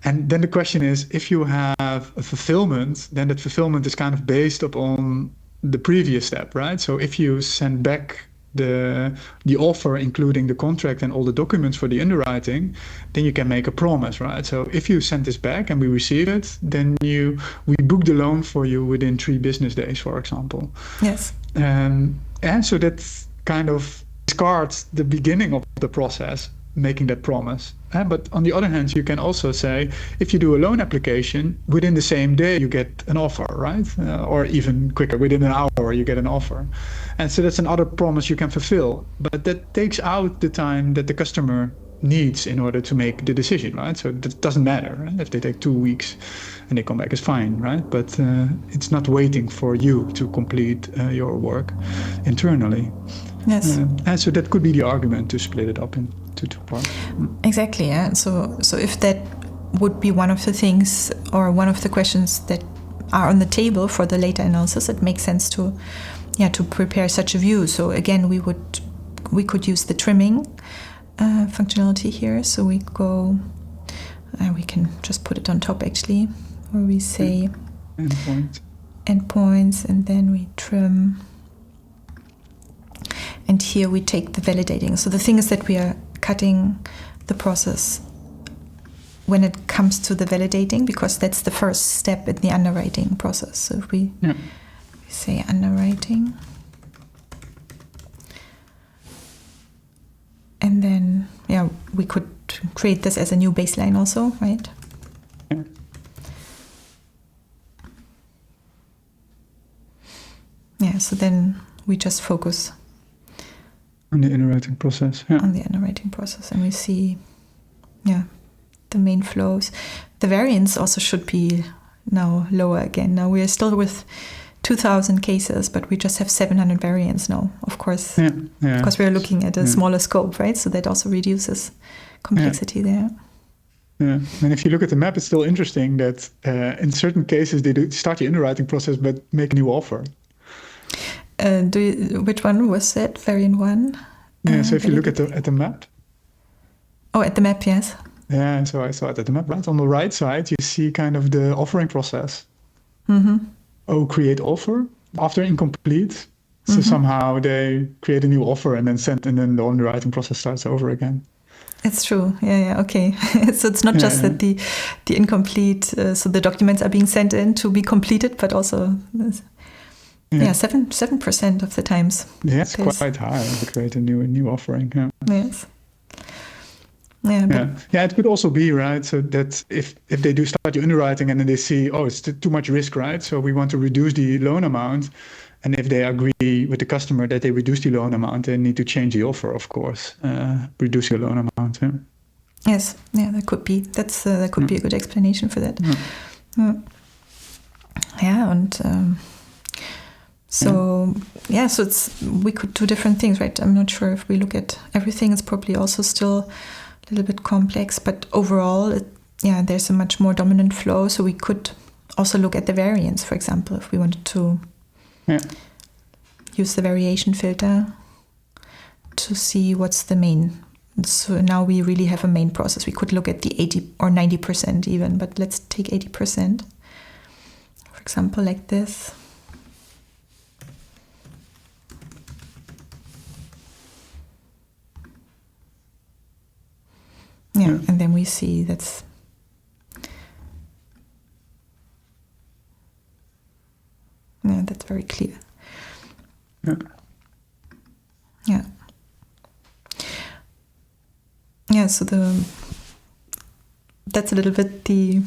And then the question is, if you have a fulfillment, then that fulfillment is kind of based upon the previous step, right? So if you send back the offer, including the contract and all the documents for the underwriting, then you can make a promise, right? So if you send this back and we receive it, then we book the loan for you within 3 business days, for example. And so that kind of discards the beginning of the process, making that promise. But on the other hand, you can also say, if you do a loan application, within the same day you get an offer, right? Or even quicker, within an hour you get an offer. And so that's another promise you can fulfill. But that takes out the time that the customer needs in order to make the decision, right? So that doesn't matter, right? If they take 2 weeks and they come back, it's fine, right? But it's not waiting for you to complete your work internally. And so that could be the argument to split it up into 2 parts. Exactly, So if that would be one of the things or one of the questions that are on the table for the later analysis, it makes sense to prepare such a view. So again, we could use the trimming functionality here. So we we can just put it on top actually, where we say endpoints, and then we trim. And here we take the validating. So the thing is that we are cutting the process when it comes to the validating, because that's the first step in the underwriting process. So if we say underwriting, and then we could create this as a new baseline also, right? So then we just focus on the underwriting process. On the underwriting process, and we see the main flows. The variance also should be now lower again. Now we are still with 2,000 cases, but we just have 700 variants now, of course, because we are looking at a smaller scope, right? So that also reduces complexity there. Yeah, and if you look at the map, it's still interesting that in certain cases they do start the underwriting process but make a new offer. Which one was that? Variant 1? Yeah, so if you look at the map. Oh, at the map, yes. Yeah, so I saw it at the map, right? On the right side, you see kind of the offering process. Create offer after incomplete. So somehow they create a new offer and then then the underwriting process starts over again. It's true. Okay. So it's not just that the incomplete, so the documents are being sent in to be completed, but also 7% of the times. Yeah, it's quite high to create a new offering. Yes. It could also be, right, so that if they do start the underwriting and then they see, it's too much risk, right, so we want to reduce the loan amount, and if they agree with the customer that they reduce the loan amount, they need to change the offer, of course, reduce the loan amount. Yes, that could be. That could be a good explanation for that. So we could do different things, right? I'm not sure if we look at everything. It's probably also still a little bit complex, but overall, there's a much more dominant flow. So we could also look at the variance, for example, if we wanted to use the variation filter to see what's the main. So now we really have a main process. We could look at the 80 or 90% even, but let's take 80%. For example, like this. And then we see that's very clear. So that's a little bit the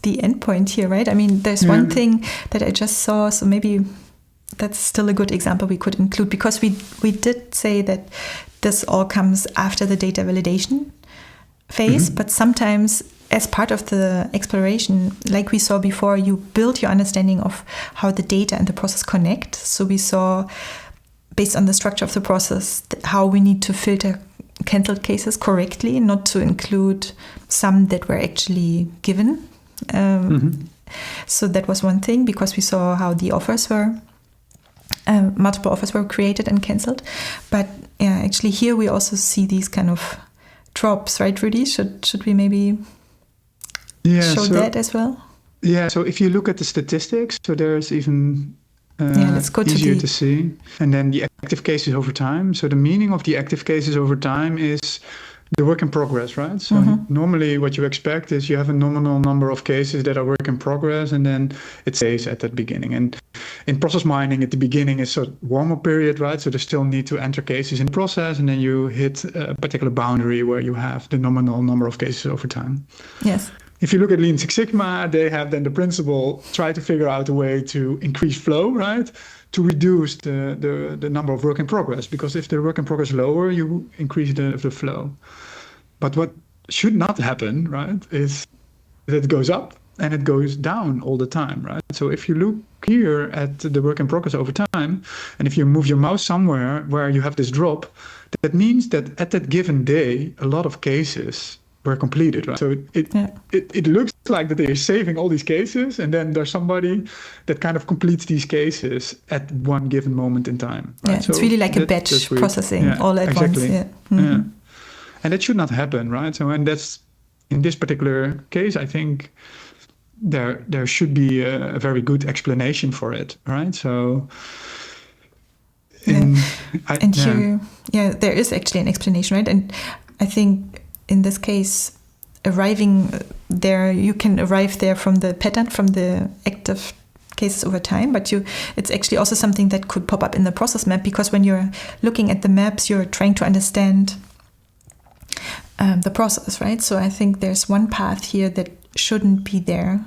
endpoint here, right? I mean, there's one thing that I just saw, so maybe that's still a good example we could include, because we did say that this all comes after the data validation phase, but sometimes as part of the exploration, like we saw before, you build your understanding of how the data and the process connect. So we saw, based on the structure of the process, how we need to filter cancelled cases correctly, not to include some that were actually given. So that was one thing, because we saw how the offers were, multiple offers were created and cancelled. But actually here we also see these kind of drops, right, Rudi? Should we maybe show that as well? Yeah, so if you look at the statistics, so there's even let's go easier to see. And then the active cases over time. So the meaning of the active cases over time is the work in progress, right? So normally what you expect is you have a nominal number of cases that are work in progress, and then it stays at that beginning. And in process mining, at the beginning is a warm-up period, right? So they still need to enter cases in the process, and then you hit a particular boundary where you have the nominal number of cases over time. Yes. If you look at Lean Six Sigma, they have then the principle, try to figure out a way to increase flow, right? To reduce the number of work in progress, because if the work in progress lower, you increase the flow. But what should not happen, right, is that it goes up and it goes down all the time, right? So if you look here at the work in progress over time, and if you move your mouse somewhere where you have this drop, that means that at that given day, a lot of cases were completed, right? So it looks like that they're saving all these cases, and then there's somebody that kind of completes these cases at one given moment in time. Right? Yeah, so it's really like a batch processing all at once. Yeah. Yeah. And that should not happen, right? So, and that's in this particular case, I think there should be a very good explanation for it, right? So, here, there is actually an explanation, right? And I think in this case, arriving there, you can arrive there from the pattern, from the active cases over time, but it's actually also something that could pop up in the process map, because when you're looking at the maps, you're trying to understand the process, right? So I think there's one path here that shouldn't be there.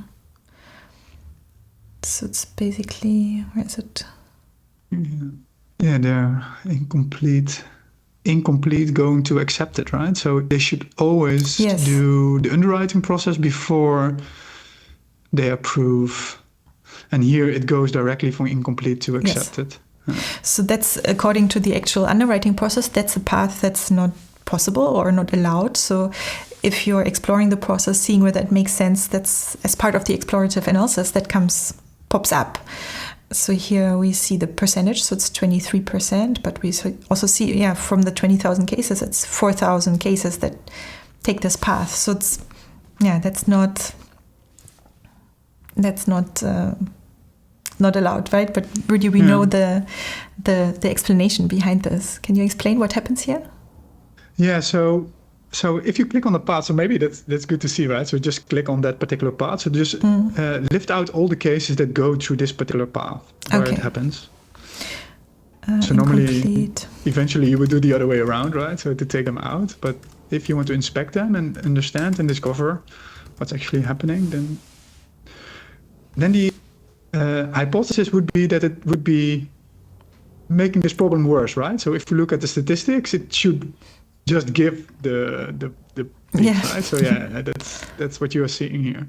So it's basically, where is it? Yeah, they're incomplete going to accept it, right? So they should always do the underwriting process before they approve. And here it goes directly from incomplete to accepted. So that's, according to the actual underwriting process, that's a path that's not possible or not allowed. So if you're exploring the process, seeing whether it makes sense, that's as part of the explorative analysis that pops up. So here we see the percentage, so it's 23%, but we also see, from the 20,000 cases, it's 4,000 cases that take this path. So it's, that's not allowed, right? But Rudi, we know the explanation behind this. Can you explain what happens here? Yeah, so if you click on the path, so maybe that's good to see, right? So just click on that particular path. So just lift out all the cases that go through this particular path where it happens. So normally, eventually you would do the other way around, right? So to take them out. But if you want to inspect them and understand and discover what's actually happening, then the hypothesis would be that it would be making this problem worse, right? So if you look at the statistics, it should just give the peak, right? So that's what you are seeing here.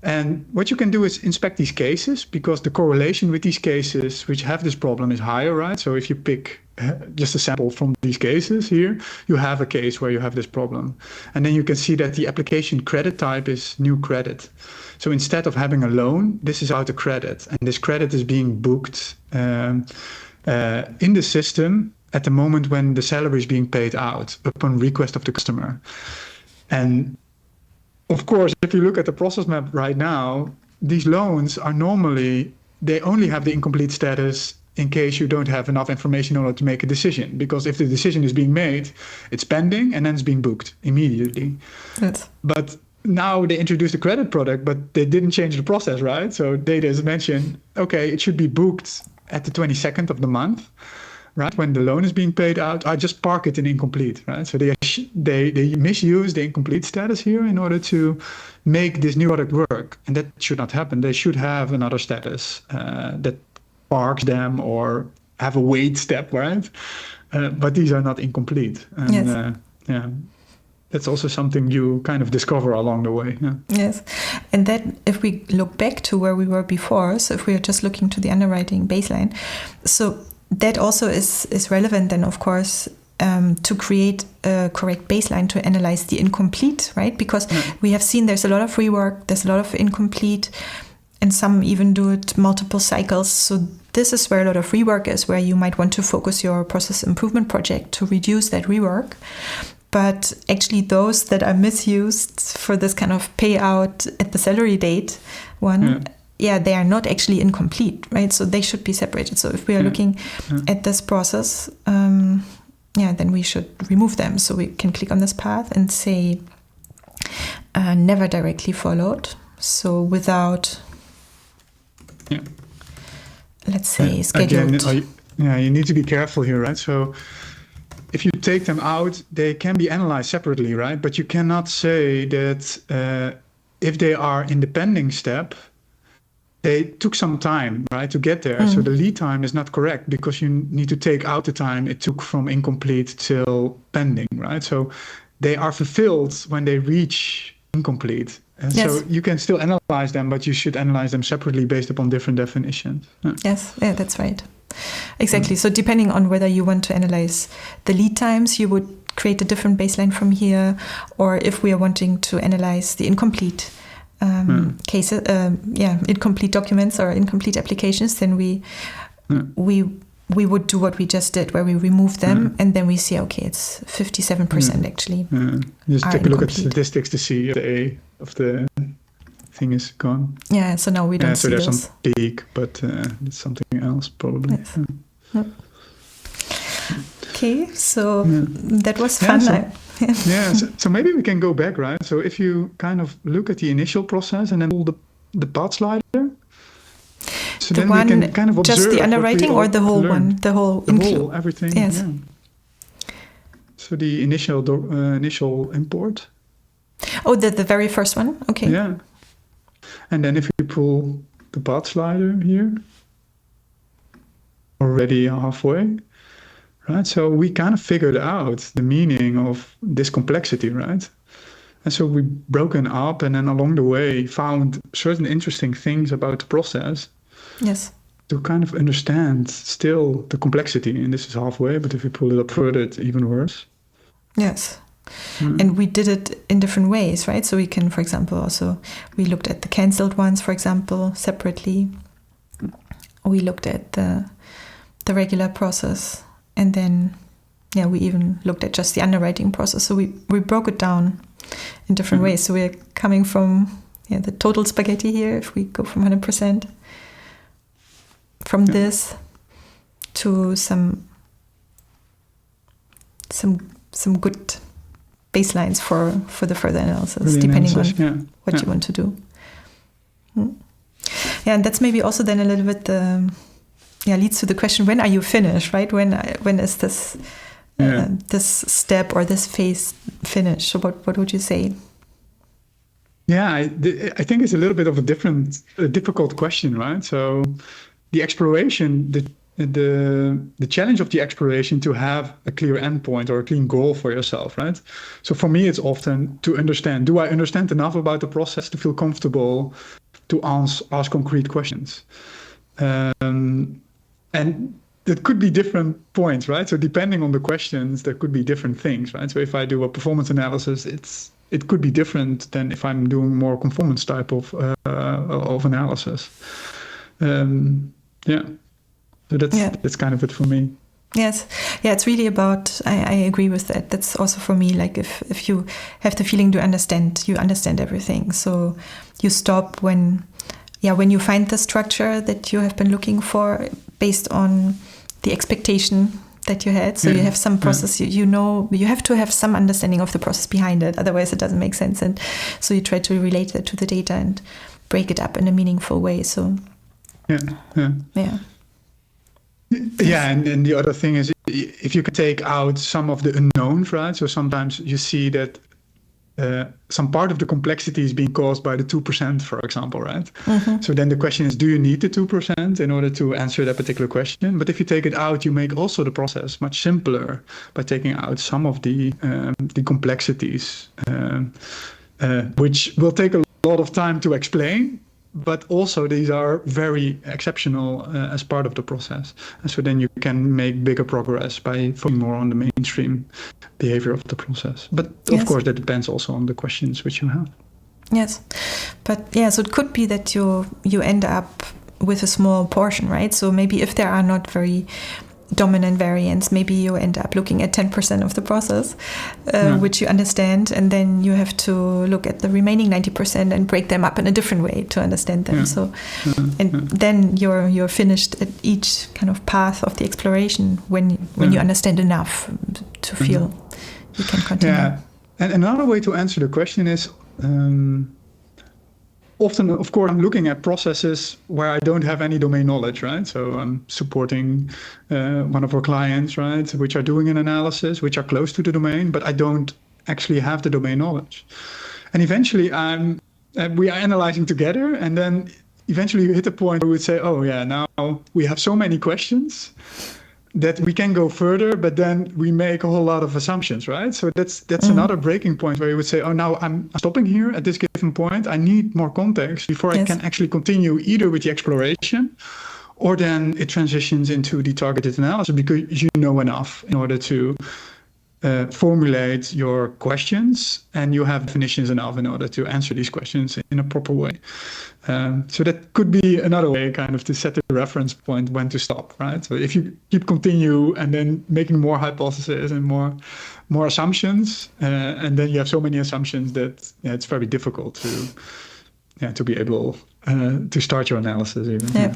And what you can do is inspect these cases, because the correlation with these cases which have this problem is higher, right? So if you pick just a sample from these cases here, you have a case where you have this problem. And then you can see that the application credit type is new credit. So instead of having a loan, this is out of credit. And this credit is being booked in the system at the moment when the salary is being paid out upon request of the customer. And of course, if you look at the process map right now, these loans are normally, they only have the incomplete status in case you don't have enough information in order to make a decision. Because if the decision is being made, it's pending and then it's being booked immediately. Yes. But now they introduced a credit product, but they didn't change the process, right? So they just mentioned, okay, it should be booked at the 22nd of the month, right? When the loan is being paid out, I just park it in incomplete, right? So they misuse the incomplete status here in order to make this new product work. And that should not happen. They should have another status that parks them or have a wait step, right? But these are not incomplete. And that's also something you kind of discover along the way. Yeah. Yes. And then if we look back to where we were before, so if we are just looking to the underwriting baseline, so that also is relevant then, of course, to create a correct baseline to analyze the incomplete, right? Because we have seen there's a lot of rework, there's a lot of incomplete, and some even do it multiple cycles. So this is where a lot of rework is, where you might want to focus your process improvement project to reduce that rework. But actually those that are misused for this kind of payout at the salary date one, they are not actually incomplete, right? So they should be separated. So if we are looking at this process, then we should remove them. So we can click on this path and say never directly followed. So without, let's say, scheduled. Again, you need to be careful here, right? So if you take them out, they can be analyzed separately, right? But you cannot say that if they are in the pending step, they took some time, right, to get there. So the lead time is not correct, because you need to take out the time it took from incomplete till pending, right? So they are fulfilled when they reach incomplete. And so you can still analyze them, but you should analyze them separately based upon different definitions. Yes, that's right. Exactly. So depending on whether you want to analyze the lead times, you would create a different baseline from here. Or if we are wanting to analyze the incomplete cases, incomplete documents or incomplete applications, then we would do what we just did, where we remove them and then we see, okay, it's 57% actually. Just take a look at the statistics to see if thing is gone. Yeah, so now we don't see there's those. some peak, but it's something else probably. Yes. Yeah. Okay, so that was fun. So maybe we can go back, right? So if you kind of look at the initial process and then pull the path slider, so the then one, we can kind of observe just the underwriting or the whole learned. one, the whole everything. Yes. Yeah. So the initial import. Oh, the very first one. Okay. Yeah. And then if you pull the path slider here, already halfway. Right, so we kind of figured out the meaning of this complexity, right? And so we broken up and then along the way found certain interesting things about the process. Yes. To kind of understand still the complexity. And this is halfway, but if you pull it up further, it's even worse. Yes. And we did it in different ways, right? So we can, for example, also, we looked at the cancelled ones, for example, separately. We looked at the regular process. And then, we even looked at just the underwriting process. So we broke it down in different ways. So we're coming from the total spaghetti here, if we go from 100%, from this to some good baselines for the further analysis, depending on what you want to do. Yeah, and that's maybe also then a little bit leads to the question: when are you finished? Right? When is this this step or this phase finished? So what would you say? Yeah, I think it's a little bit of a difficult question, right? So the exploration, the challenge of the exploration to have a clear endpoint or a clean goal for yourself, right? So for me, it's often to understand: do I understand enough about the process to feel comfortable to ask concrete questions? And that could be different points, right? So depending on the questions, there could be different things, right? So if I do a performance analysis, it could be different than if I'm doing more conformance type of analysis. So that's kind of it for me. Yes. Yeah, it's really about, I agree with that. That's also for me, like if you have the feeling you understand everything. So you stop when you find the structure that you have been looking for based on the expectation that you had. So you have some process, you have to have some understanding of the process behind it. Otherwise it doesn't make sense. And so you try to relate that to the data and break it up in a meaningful way. So and the other thing is, if you can take out some of the unknowns, right? So sometimes you see that some part of the complexity is being caused by the 2%, for example, right? So then the question is, do you need the 2% in order to answer that particular question? But if you take it out, you make also the process much simpler by taking out some of the complexities, which will take a lot of time to explain. But also these are very exceptional as part of the process. And so then you can make bigger progress by focusing more on the mainstream behavior of the process. But of course, that depends also on the questions which you have. Yes. But so it could be that you end up with a small portion, right? So maybe if there are not very dominant variants, maybe you end up looking at 10% of the process, which you understand, and then you have to look at the remaining 90% and break them up in a different way to understand them. So, and then you're finished at each kind of path of the exploration when you understand enough to feel you can continue. Yeah, and another way to answer the question is, often, of course, I'm looking at processes where I don't have any domain knowledge, right? So I'm supporting one of our clients, right, which are doing an analysis, which are close to the domain, but I don't actually have the domain knowledge. And eventually, we are analyzing together, and then eventually you hit a point where we would say, oh yeah, now we have so many questions that we can go further, but then we make a whole lot of assumptions, right? So that's another breaking point where you would say, oh, now I'm stopping here at this given point. I need more context before I can actually continue either with the exploration, or then it transitions into the targeted analysis because you know enough in order to formulate your questions, and you have definitions enough in order to answer these questions in a proper way. So that could be another way kind of to set the reference point when to stop, right? So if you keep continue and then making more hypotheses and more assumptions, and then you have so many assumptions that it's very difficult to be able to start your analysis even. Yeah.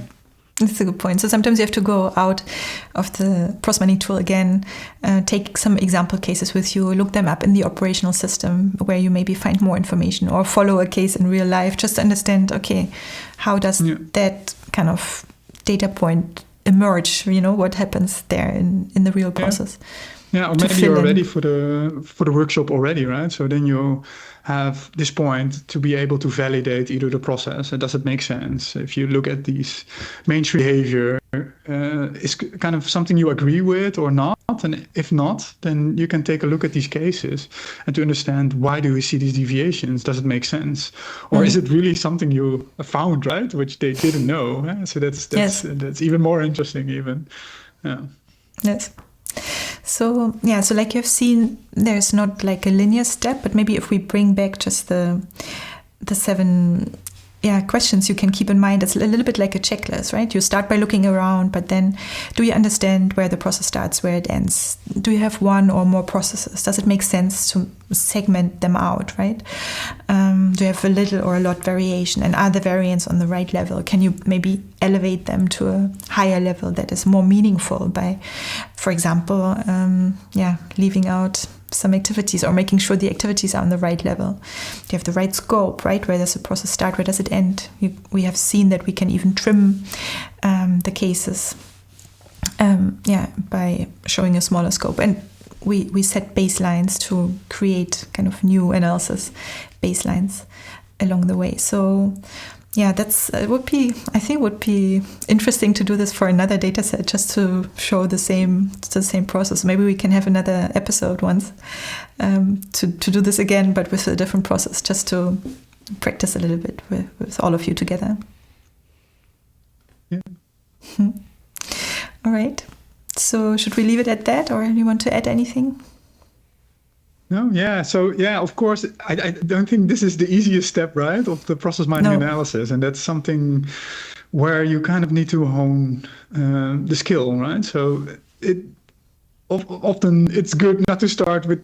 That's a good point. So sometimes you have to go out of the process mining tool again, take some example cases with you, look them up in the operational system where you maybe find more information, or follow a case in real life just to understand, okay, how does that kind of data point emerge? What happens there in the real process? Yeah, or maybe you're ready for the workshop already, right? So then you have this point to be able to validate either the process and does it make sense. If you look at these mainstream behavior, is kind of something you agree with or not, and if not, then you can take a look at these cases and to understand, why do we see these deviations? Does it make sense, or is it really something you found, right, which they didn't know? So that's even more interesting, even. Yeah. Yes. So like you've seen, there's not like a linear step, but maybe if we bring back just the 7 questions you can keep in mind, it's a little bit like a checklist, right? You start by looking around, but then do you understand where the process starts, where it ends? Do you have one or more processes? Does it make sense to segment them out, right? Do you have a little or a lot variation, and are the variants on the right level? Can you maybe elevate them to a higher level that is more meaningful by, for example, leaving out some activities or making sure the activities are on the right level? You have the right scope, right? Where does the process start? Where does it end? We have seen that we can even trim the cases by showing a smaller scope. And we set baselines to create kind of new analysis baselines along the way. So would be interesting to do this for another data set, just to show the same process. Maybe we can have another episode once to do this again, but with a different process, just to practice a little bit with all of you together. Yeah. All right. So should we leave it at that, or do you want to add anything? No, yeah. So, of course, I don't think this is the easiest step, right, of the process mining analysis. And that's something where you kind of need to hone the skill, right? So often it's good not to start with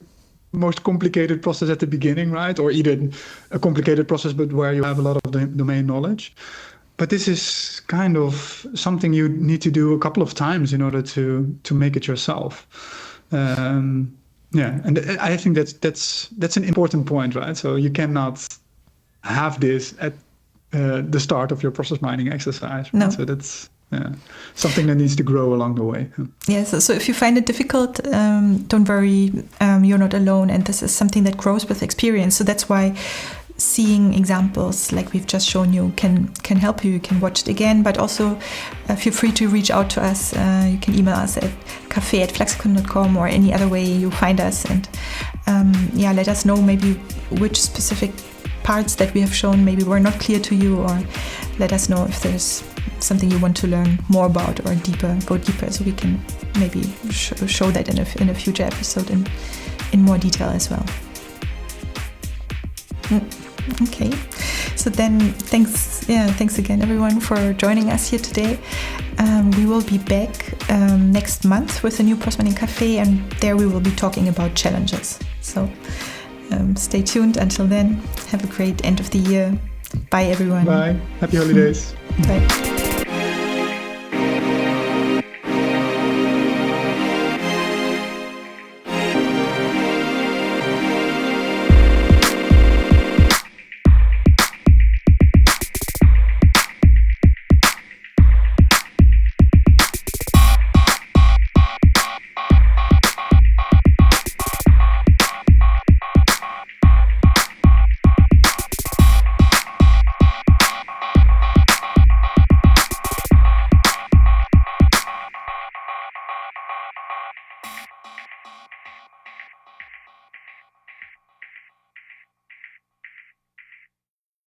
most complicated process at the beginning, right? Or even a complicated process, but where you have a lot of domain knowledge. But this is kind of something you need to do a couple of times in order to make it yourself. And I think that's an important point, right? So you cannot have this at the start of your process mining exercise. Right? No. So that's something that needs to grow along the way. Yes. So if you find it difficult, don't worry. You're not alone, and this is something that grows with experience. So that's why seeing examples like we've just shown you can help you. You can watch it again, but also feel free to reach out to us. You can email us at café@fluxicon.com or any other way you find us, and let us know maybe which specific parts that we have shown maybe were not clear to you, or let us know if there's something you want to learn more about or go deeper, so we can maybe show that in a future episode in more detail as well. Okay, so then thanks again everyone for joining us here today. We will be back next month with a new process mining Café, and there we will be talking about challenges. So stay tuned. Until then, have a great end of the year. Bye everyone. Bye. Happy holidays. Bye.